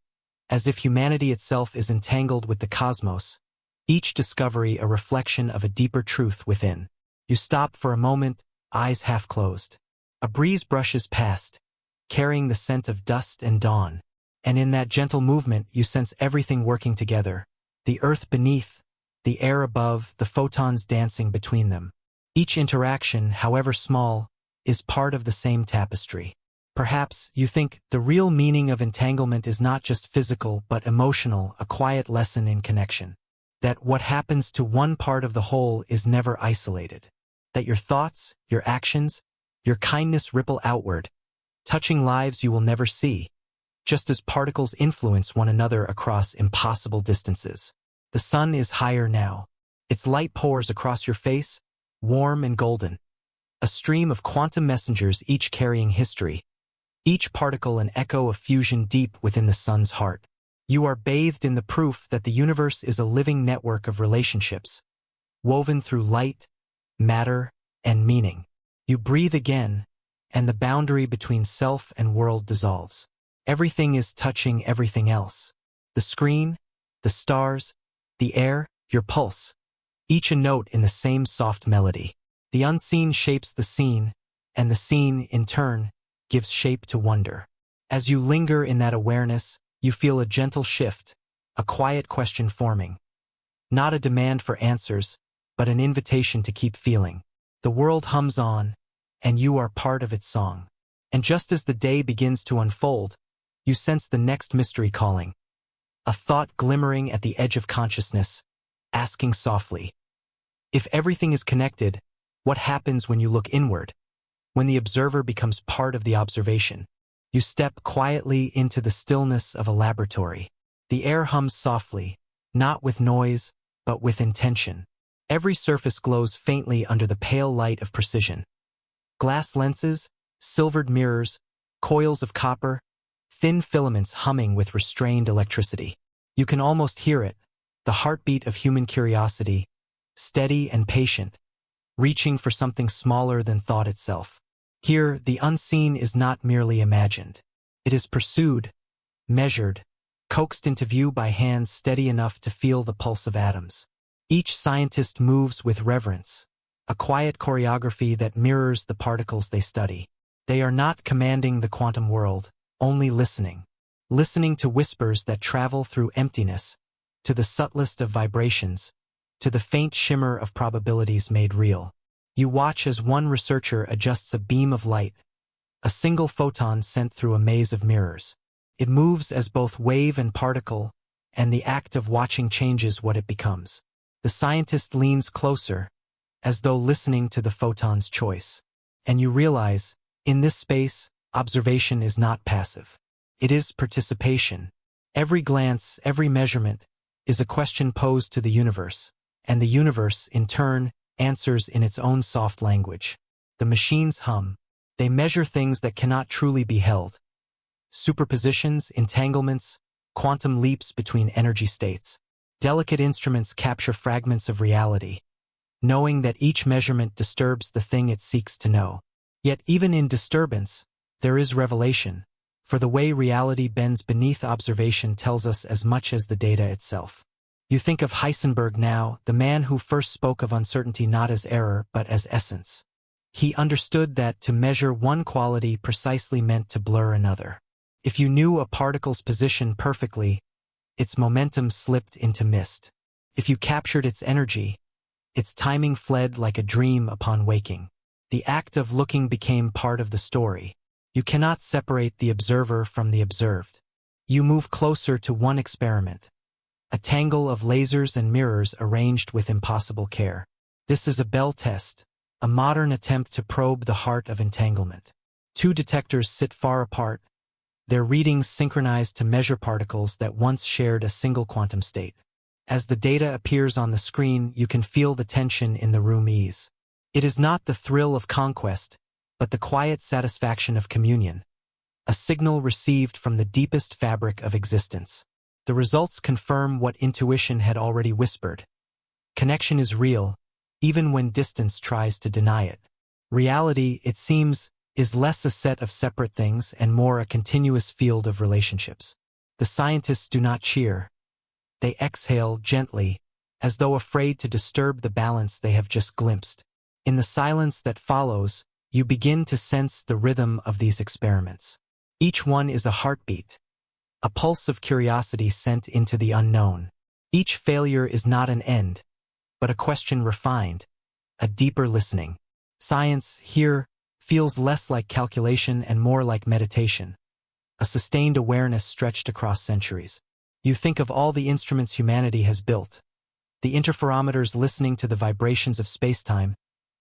as if humanity itself is entangled with the cosmos, each discovery a reflection of a deeper truth within. You stop for a moment, eyes half closed. A breeze brushes past, carrying the scent of dust and dawn, and in that gentle movement you sense everything working together, the earth beneath, the air above, the photons dancing between them. Each interaction, however small, is part of the same tapestry. Perhaps, you think, the real meaning of entanglement is not just physical but emotional, a quiet lesson in connection. That what happens to one part of the whole is never isolated. That your thoughts, your actions, your kindness ripple outward, touching lives you will never see, just as particles influence one another across impossible distances. The sun is higher now. Its light pours across your face, warm and golden. A stream of quantum messengers, each carrying history, each particle an echo of fusion deep within the sun's heart. You are bathed in the proof that the universe is a living network of relationships, woven through light, matter, and meaning. You breathe again, and the boundary between self and world dissolves. Everything is touching everything else. The screen, the stars, the air, your pulse, each a note in the same soft melody. The unseen shapes the scene, and the scene, in turn, gives shape to wonder. As you linger in that awareness, you feel a gentle shift, a quiet question forming. Not a demand for answers, but an invitation to keep feeling. The world hums on, and you are part of its song. And just as the day begins to unfold, you sense the next mystery calling. A thought glimmering at the edge of consciousness, asking softly, if everything is connected, what happens when you look inward? When the observer becomes part of the observation, you step quietly into the stillness of a laboratory. The air hums softly, not with noise, but with intention. Every surface glows faintly under the pale light of precision. Glass lenses, silvered mirrors, coils of copper, thin filaments humming with restrained electricity. You can almost hear it, the heartbeat of human curiosity, steady and patient, reaching for something smaller than thought itself. Here, the unseen is not merely imagined. It is pursued, measured, coaxed into view by hands steady enough to feel the pulse of atoms. Each scientist moves with reverence, a quiet choreography that mirrors the particles they study. They are not commanding the quantum world, only listening. Listening to whispers that travel through emptiness, to the subtlest of vibrations, to the faint shimmer of probabilities made real. You watch as one researcher adjusts a beam of light, a single photon sent through a maze of mirrors. It moves as both wave and particle, and the act of watching changes what it becomes. The scientist leans closer, as though listening to the photon's choice. And you realize, in this space, observation is not passive. It is participation. Every glance, every measurement, is a question posed to the universe, and the universe, in turn, answers in its own soft language. The machines hum. They measure things that cannot truly be held. Superpositions, entanglements, quantum leaps between energy states. Delicate instruments capture fragments of reality, knowing that each measurement disturbs the thing it seeks to know. Yet even in disturbance, there is revelation, for the way reality bends beneath observation tells us as much as the data itself. You think of Heisenberg now, the man who first spoke of uncertainty not as error but as essence. He understood that to measure one quality precisely meant to blur another. If you knew a particle's position perfectly, its momentum slipped into mist. If you captured its energy, its timing fled like a dream upon waking. The act of looking became part of the story. You cannot separate the observer from the observed. You move closer to one experiment, a tangle of lasers and mirrors arranged with impossible care. This is a Bell test, a modern attempt to probe the heart of entanglement. Two detectors sit far apart, their readings synchronized to measure particles that once shared a single quantum state. As the data appears on the screen, you can feel the tension in the room ease. It is not the thrill of conquest, but the quiet satisfaction of communion, a signal received from the deepest fabric of existence. The results confirm what intuition had already whispered. Connection is real, even when distance tries to deny it. Reality, it seems, is less a set of separate things and more a continuous field of relationships. The scientists do not cheer. They exhale gently, as though afraid to disturb the balance they have just glimpsed. In the silence that follows, you begin to sense the rhythm of these experiments. Each one is a heartbeat, a pulse of curiosity sent into the unknown. Each failure is not an end, but a question refined, a deeper listening. Science, here, feels less like calculation and more like meditation, a sustained awareness stretched across centuries. You think of all the instruments humanity has built, the interferometers listening to the vibrations of spacetime,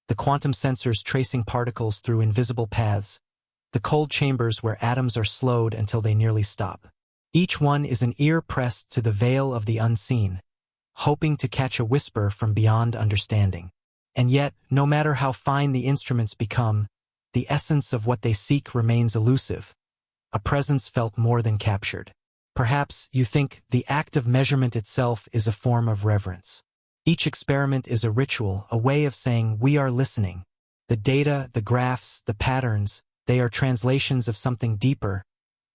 the quantum sensors tracing particles through invisible paths, the cold chambers where atoms are slowed until they nearly stop. Each one is an ear pressed to the veil of the unseen, hoping to catch a whisper from beyond understanding. And yet, no matter how fine the instruments become, the essence of what they seek remains elusive, a presence felt more than captured. Perhaps, you think, the act of measurement itself is a form of reverence. Each experiment is a ritual, a way of saying, we are listening. The data, the graphs, the patterns, they are translations of something deeper,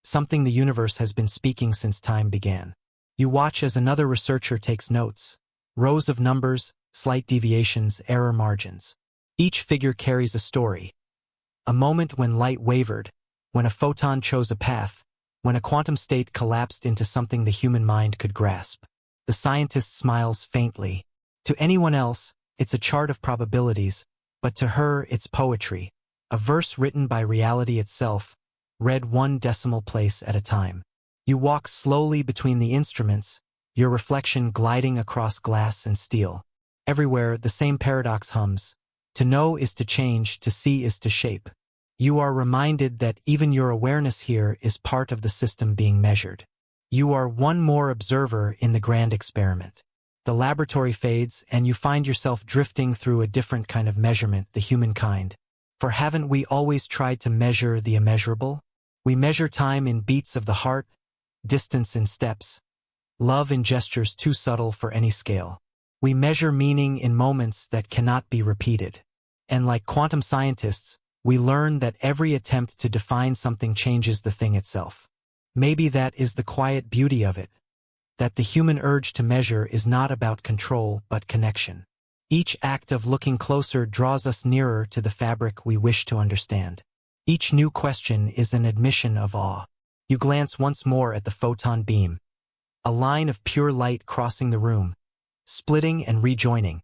something the universe has been speaking since time began. You watch as another researcher takes notes. Rows of numbers, slight deviations, error margins. Each figure carries a story. A moment when light wavered, when a photon chose a path, when a quantum state collapsed into something the human mind could grasp. The scientist smiles faintly. To anyone else, it's a chart of probabilities, but to her it's poetry, a verse written by reality itself, read one decimal place at a time. You walk slowly between the instruments, your reflection gliding across glass and steel. Everywhere, the same paradox hums. To know is to change, to see is to shape. You are reminded that even your awareness here is part of the system being measured. You are one more observer in the grand experiment. The laboratory fades, and you find yourself drifting through a different kind of measurement, the humankind. For haven't we always tried to measure the immeasurable? We measure time in beats of the heart, distance in steps, love in gestures too subtle for any scale. We measure meaning in moments that cannot be repeated. And like quantum scientists, we learn that every attempt to define something changes the thing itself. Maybe that is the quiet beauty of it, that the human urge to measure is not about control but connection. Each act of looking closer draws us nearer to the fabric we wish to understand. Each new question is an admission of awe. You glance once more at the photon beam, a line of pure light crossing the room, splitting and rejoining,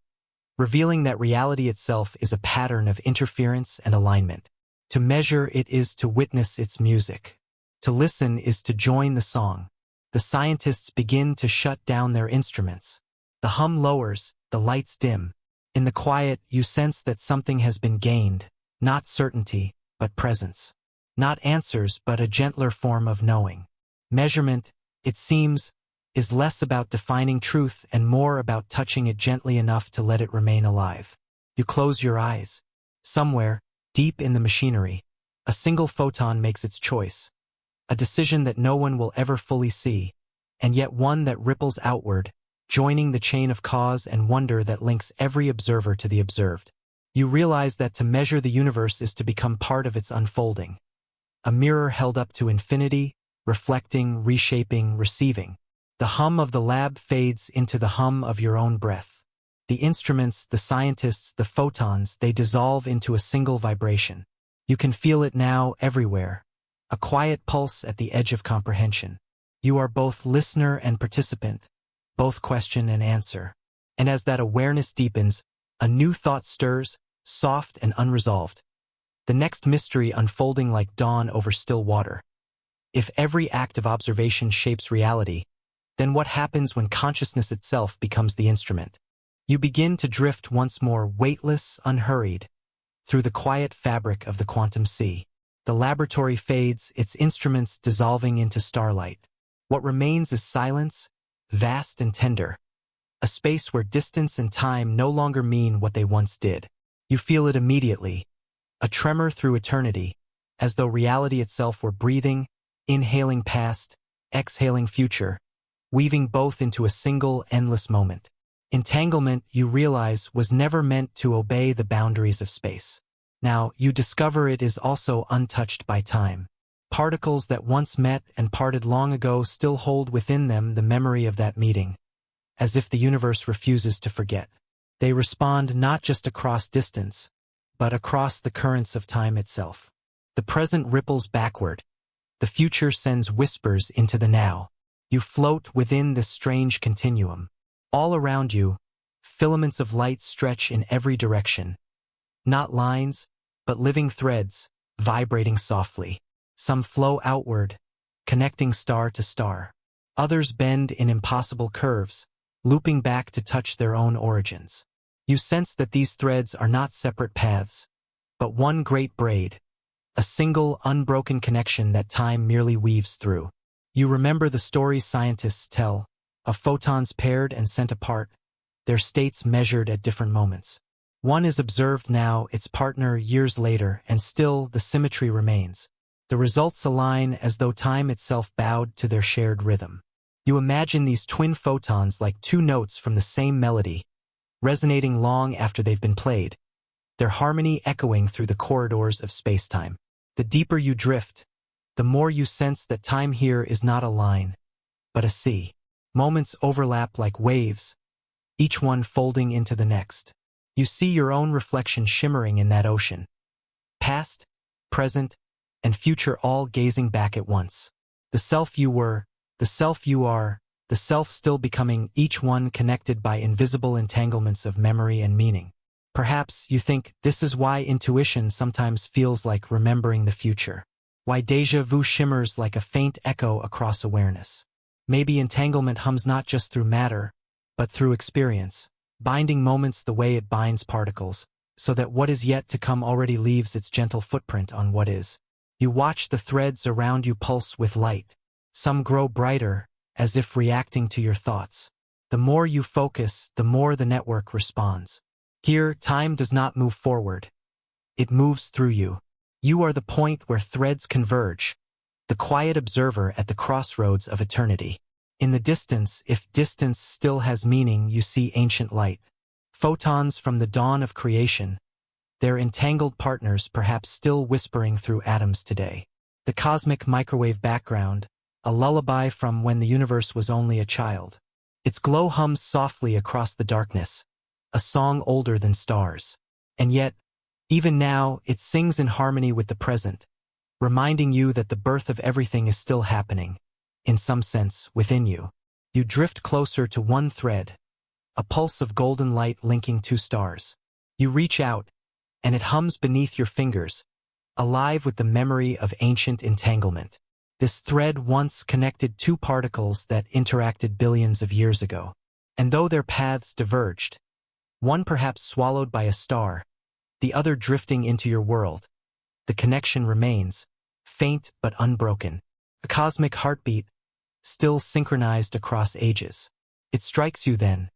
revealing that reality itself is a pattern of interference and alignment. To measure it is to witness its music. To listen is to join the song. The scientists begin to shut down their instruments. The hum lowers, the lights dim. In the quiet, you sense that something has been gained, not certainty, but presence. Not answers, but a gentler form of knowing. Measurement, it seems, is less about defining truth and more about touching it gently enough to let it remain alive. You close your eyes. Somewhere, deep in the machinery, a single photon makes its choice. A decision that no one will ever fully see, and yet one that ripples outward, joining the chain of cause and wonder that links every observer to the observed. You realize that to measure the universe is to become part of its unfolding. a mirror held up to infinity, reflecting, reshaping, receiving. The hum of the lab fades into the hum of your own breath. The instruments, the scientists, the photons, they dissolve into a single vibration. You can feel it now everywhere, a quiet pulse at the edge of comprehension. You are both listener and participant, both question and answer. And as that awareness deepens, a new thought stirs, soft and unresolved. The next mystery unfolding like dawn over still water. If every act of observation shapes reality, then what happens when consciousness itself becomes the instrument? You begin to drift once more, weightless, unhurried, through the quiet fabric of the quantum sea. The laboratory fades, its instruments dissolving into starlight. What remains is silence, vast and tender, a space where distance and time no longer mean what they once did. You feel it immediately, a tremor through eternity, as though reality itself were breathing, inhaling past, exhaling future, weaving both into a single, endless moment. Entanglement, you realize, was never meant to obey the boundaries of space. Now, you discover it is also untouched by time. Particles that once met and parted long ago still hold within them the memory of that meeting, as if the universe refuses to forget. They respond not just across distance, but across the currents of time itself. The present ripples backward. The future sends whispers into the now. You float within this strange continuum. All around you, filaments of light stretch in every direction. Not lines, but living threads, vibrating softly. Some flow outward, connecting star to star. Others bend in impossible curves, looping back to touch their own origins. You sense that these threads are not separate paths, but one great braid, a single, unbroken connection that time merely weaves through. You remember the stories scientists tell, of photons paired and sent apart, their states measured at different moments. One is observed now, its partner years later, and still the symmetry remains. The results align as though time itself bowed to their shared rhythm. You imagine these twin photons like two notes from the same melody, resonating long after they've been played, their harmony echoing through the corridors of space-time. The deeper you drift, the more you sense that time here is not a line, but a sea. Moments overlap like waves, each one folding into the next. You see your own reflection shimmering in that ocean. Past, present, and future all gazing back at once. The self you were, the self you are, the self still becoming, each one connected by invisible entanglements of memory and meaning. Perhaps you think this is why intuition sometimes feels like remembering the future. Why déjà vu shimmers like a faint echo across awareness. Maybe entanglement hums not just through matter, but through experience, binding moments the way it binds particles, so that what is yet to come already leaves its gentle footprint on what is. You watch the threads around you pulse with light. Some grow brighter, as if reacting to your thoughts. The more you focus, the more the network responds. Here, time does not move forward. It moves through you. You are the point where threads converge, the quiet observer at the crossroads of eternity. In the distance, if distance still has meaning, you see ancient light. Photons from the dawn of creation, their entangled partners perhaps still whispering through atoms today. The cosmic microwave background, a lullaby from when the universe was only a child. Its glow hums softly across the darkness, a song older than stars. And yet, even now, it sings in harmony with the present, reminding you that the birth of everything is still happening, in some sense, within you. You drift closer to one thread, a pulse of golden light linking two stars. You reach out, and it hums beneath your fingers, alive with the memory of ancient entanglement. This thread once connected two particles that interacted billions of years ago. And though their paths diverged, one perhaps swallowed by a star, the other drifting into your world, the connection remains, faint but unbroken. A cosmic heartbeat, still synchronized across ages. It strikes you then.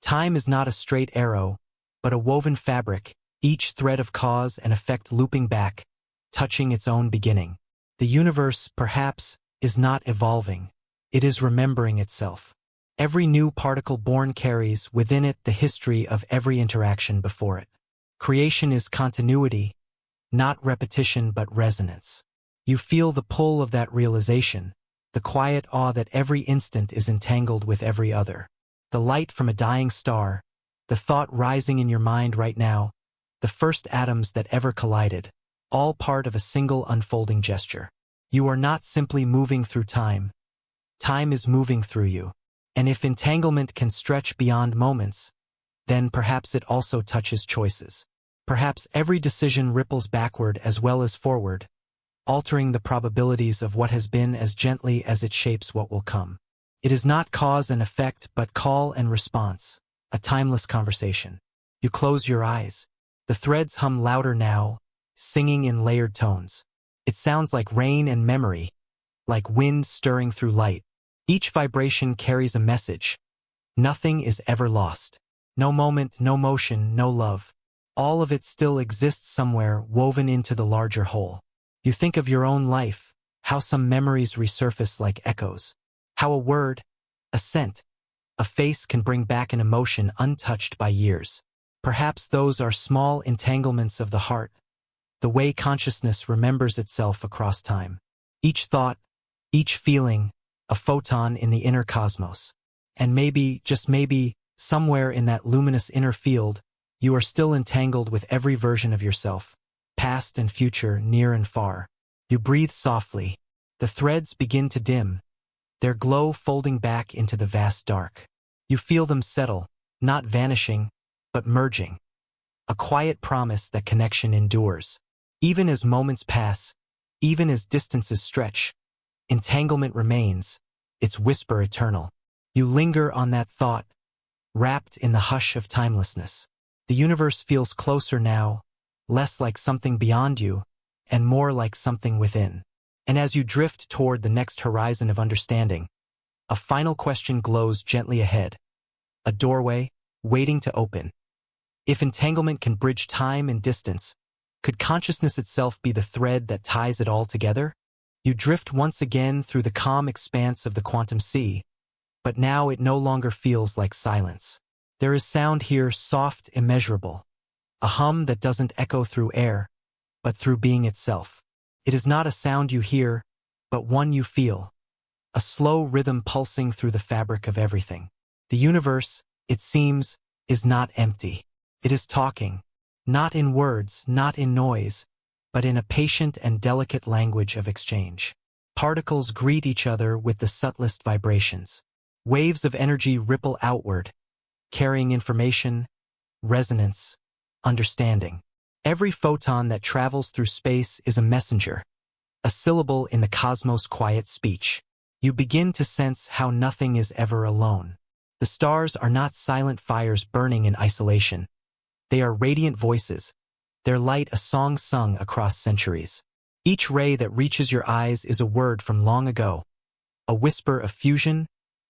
Time is not a straight arrow, but a woven fabric, each thread of cause and effect looping back, touching its own beginning. The universe, perhaps, is not evolving. It is remembering itself. Every new particle born carries within it the history of every interaction before it. Creation is continuity, not repetition but resonance. You feel the pull of that realization, the quiet awe that every instant is entangled with every other. The light from a dying star, the thought rising in your mind right now, the first atoms that ever collided, all part of a single unfolding gesture. You are not simply moving through time. Time is moving through you. And if entanglement can stretch beyond moments, then perhaps it also touches choices. Perhaps every decision ripples backward as well as forward, altering the probabilities of what has been as gently as it shapes what will come. It is not cause and effect but call and response, a timeless conversation. You close your eyes. The threads hum louder now, singing in layered tones. It sounds like rain and memory, like wind stirring through light. Each vibration carries a message. Nothing is ever lost. No moment, no motion, no love. All of it still exists somewhere woven into the larger whole. You think of your own life, how some memories resurface like echoes. How a word, a scent, a face can bring back an emotion untouched by years. Perhaps those are small entanglements of the heart, the way consciousness remembers itself across time. Each thought, each feeling, a photon in the inner cosmos. And maybe, just maybe, somewhere in that luminous inner field, you are still entangled with every version of yourself, past and future, near and far. You breathe softly. The threads begin to dim, their glow folding back into the vast dark. You feel them settle, not vanishing, but merging. A quiet promise that connection endures. Even as moments pass, even as distances stretch, entanglement remains, its whisper eternal. You linger on that thought, wrapped in the hush of timelessness. The universe feels closer now, less like something beyond you, and more like something within. And as you drift toward the next horizon of understanding, a final question glows gently ahead. A doorway, waiting to open. If entanglement can bridge time and distance, could consciousness itself be the thread that ties it all together? You drift once again through the calm expanse of the quantum sea, but now it no longer feels like silence. There is sound here, soft, immeasurable. A hum that doesn't echo through air, but through being itself. It is not a sound you hear, but one you feel. A slow rhythm pulsing through the fabric of everything. The universe, it seems, is not empty. It is talking, not in words, not in noise, but in a patient and delicate language of exchange. Particles greet each other with the subtlest vibrations. Waves of energy ripple outward, carrying information, resonance, understanding. Every photon that travels through space is a messenger, a syllable in the cosmos' quiet speech. You begin to sense how nothing is ever alone. The stars are not silent fires burning in isolation. They are radiant voices, their light a song sung across centuries. Each ray that reaches your eyes is a word from long ago, a whisper of fusion,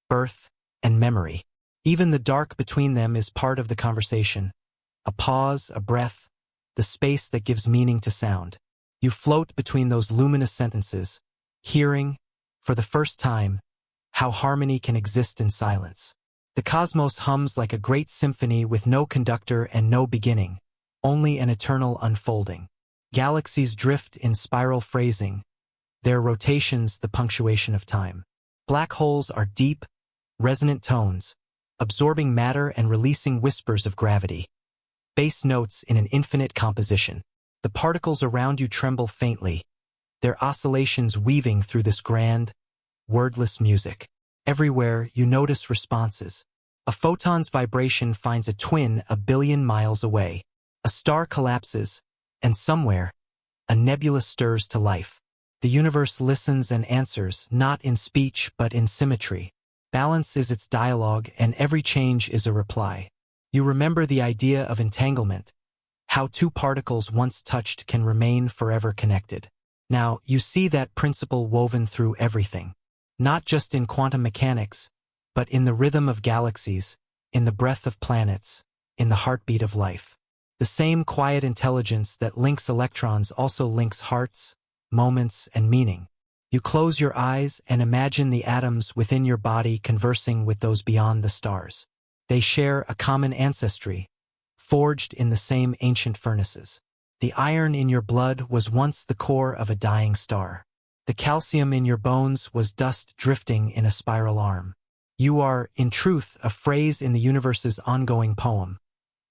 birth, and memory. Even the dark between them is part of the conversation, a pause, a breath, the space that gives meaning to sound. You float between those luminous sentences, hearing, for the first time, how harmony can exist in silence. The cosmos hums like a great symphony with no conductor and no beginning, only an eternal unfolding. Galaxies drift in spiral phrasing, their rotations the punctuation of time. Black holes are deep, resonant tones, absorbing matter and releasing whispers of gravity. Bass notes in an infinite composition. The particles around you tremble faintly, their oscillations weaving through this grand, wordless music. Everywhere you notice responses. A photon's vibration finds a twin a billion miles away. A star collapses, and somewhere, a nebula stirs to life. The universe listens and answers, not in speech but in symmetry. Balance is its dialogue, and every change is a reply. You remember the idea of entanglement, how two particles once touched can remain forever connected. Now, you see that principle woven through everything. Not just in quantum mechanics, but in the rhythm of galaxies, in the breath of planets, in the heartbeat of life. The same quiet intelligence that links electrons also links hearts, moments, and meaning. You close your eyes and imagine the atoms within your body conversing with those beyond the stars. They share a common ancestry, forged in the same ancient furnaces. The iron in your blood was once the core of a dying star. The calcium in your bones was dust drifting in a spiral arm. You are, in truth, a phrase in the universe's ongoing poem,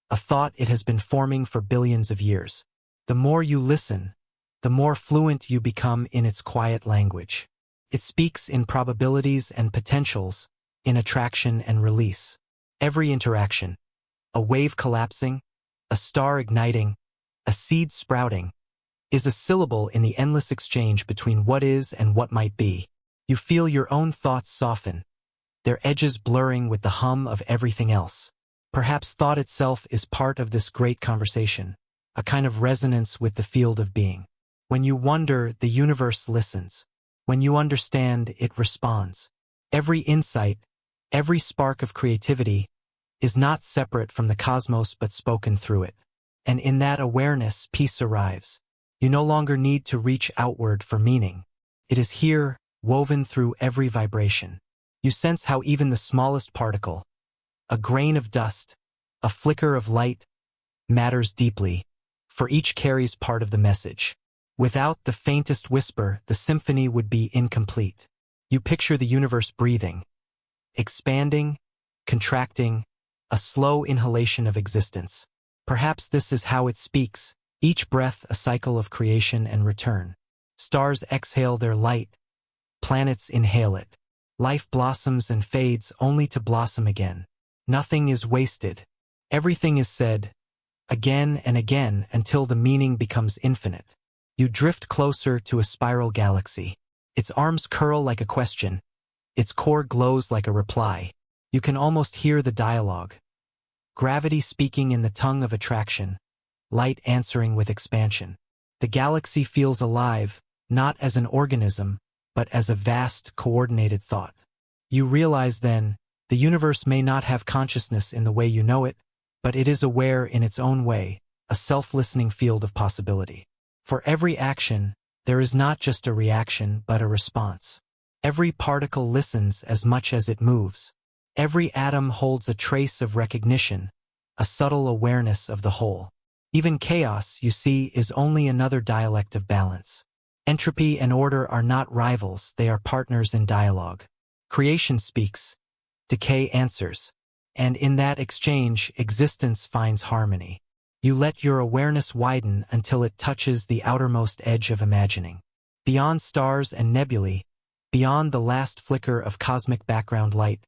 a thought it has been forming for billions of years. The more you listen, the more fluent you become in its quiet language. It speaks in probabilities and potentials, in attraction and release. Every interaction, a wave collapsing, a star igniting, a seed sprouting, is a syllable in the endless exchange between what is and what might be. You feel your own thoughts soften, their edges blurring with the hum of everything else. Perhaps thought itself is part of this great conversation, a kind of resonance with the field of being. When you wonder, the universe listens. When you understand, it responds. Every insight, every spark of creativity, is not separate from the cosmos but spoken through it. And in that awareness, peace arrives. You no longer need to reach outward for meaning. It is here, woven through every vibration. You sense how even the smallest particle, a grain of dust, a flicker of light, matters deeply, for each carries part of the message. Without the faintest whisper, the symphony would be incomplete. You picture the universe breathing, expanding, contracting, a slow inhalation of existence. Perhaps this is how it speaks, each breath a cycle of creation and return. Stars exhale their light, planets inhale it. Life blossoms and fades only to blossom again. Nothing is wasted. Everything is said, again and again until the meaning becomes infinite. You drift closer to a spiral galaxy. Its arms curl like a question. Its core glows like a reply. You can almost hear the dialogue. Gravity speaking in the tongue of attraction. Light answering with expansion. The galaxy feels alive, not as an organism, but as a vast, coordinated thought. You realize then, the universe may not have consciousness in the way you know it, but it is aware in its own way, a self-listening field of possibility. For every action, there is not just a reaction but a response. Every particle listens as much as it moves. Every atom holds a trace of recognition, a subtle awareness of the whole. Even chaos, you see, is only another dialect of balance. Entropy and order are not rivals, they are partners in dialogue. Creation speaks, decay answers, and in that exchange, existence finds harmony. You let your awareness widen until it touches the outermost edge of imagining. Beyond stars and nebulae, beyond the last flicker of cosmic background light,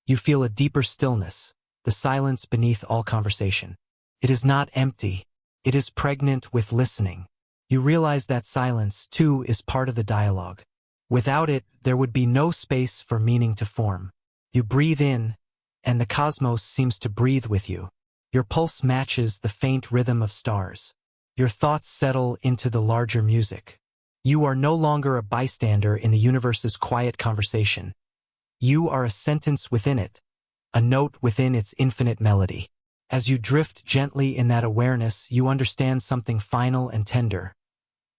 you feel a deeper stillness, the silence beneath all conversation. It is not empty, it is pregnant with listening. You realize that silence, too, is part of the dialogue. Without it, there would be no space for meaning to form. You breathe in, and the cosmos seems to breathe with you. Your pulse matches the faint rhythm of stars. Your thoughts settle into the larger music. You are no longer a bystander in the universe's quiet conversation. You are a sentence within it, a note within its infinite melody. As you drift gently in that awareness, you understand something final and tender.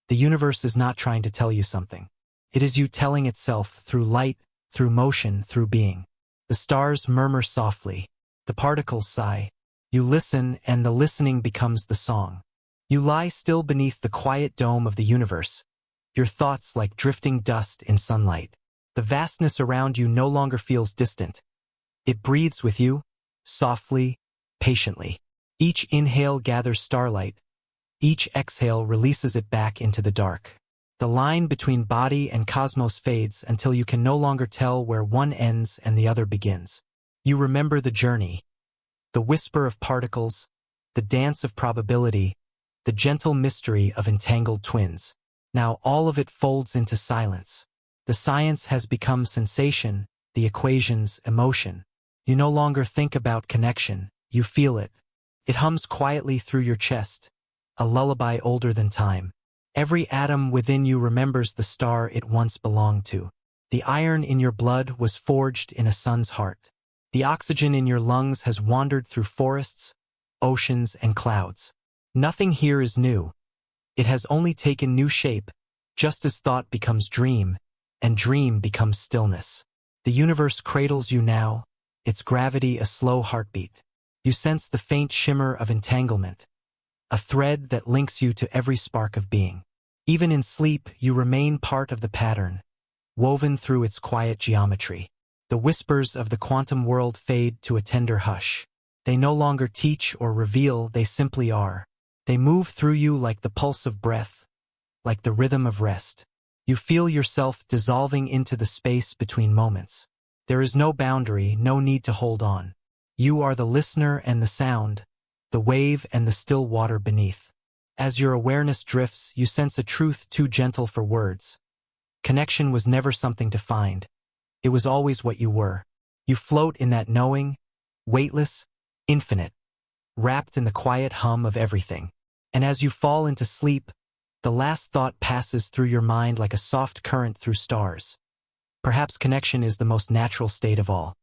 The universe is not trying to tell you something. It is you telling itself through light, through motion, through being. The stars murmur softly. The particles sigh. You listen, and the listening becomes the song. You lie still beneath the quiet dome of the universe, your thoughts like drifting dust in sunlight. The vastness around you no longer feels distant. It breathes with you, softly, patiently. Each inhale gathers starlight. Each exhale releases it back into the dark. The line between body and cosmos fades until you can no longer tell where one ends and the other begins. You remember the journey. The whisper of particles, the dance of probability, the gentle mystery of entangled twins. Now all of it folds into silence. The science has become sensation, the equations emotion. You no longer think about connection, you feel it. It hums quietly through your chest, a lullaby older than time. Every atom within you remembers the star it once belonged to. The iron in your blood was forged in a sun's heart. The oxygen in your lungs has wandered through forests, oceans, and clouds. Nothing here is new. It has only taken new shape, just as thought becomes dream, and dream becomes stillness. The universe cradles you now, its gravity a slow heartbeat. You sense the faint shimmer of entanglement, a thread that links you to every spark of being. Even in sleep, you remain part of the pattern, woven through its quiet geometry. The whispers of the quantum world fade to a tender hush. They no longer teach or reveal, they simply are. They move through you like the pulse of breath, like the rhythm of rest. You feel yourself dissolving into the space between moments. There is no boundary, no need to hold on. You are the listener and the sound, the wave and the still water beneath. As your awareness drifts, you sense a truth too gentle for words. Connection was never something to find. It was always what you were. You float in that knowing, weightless, infinite, wrapped in the quiet hum of everything. And as you fall into sleep, the last thought passes through your mind like a soft current through stars. Perhaps connection is the most natural state of all.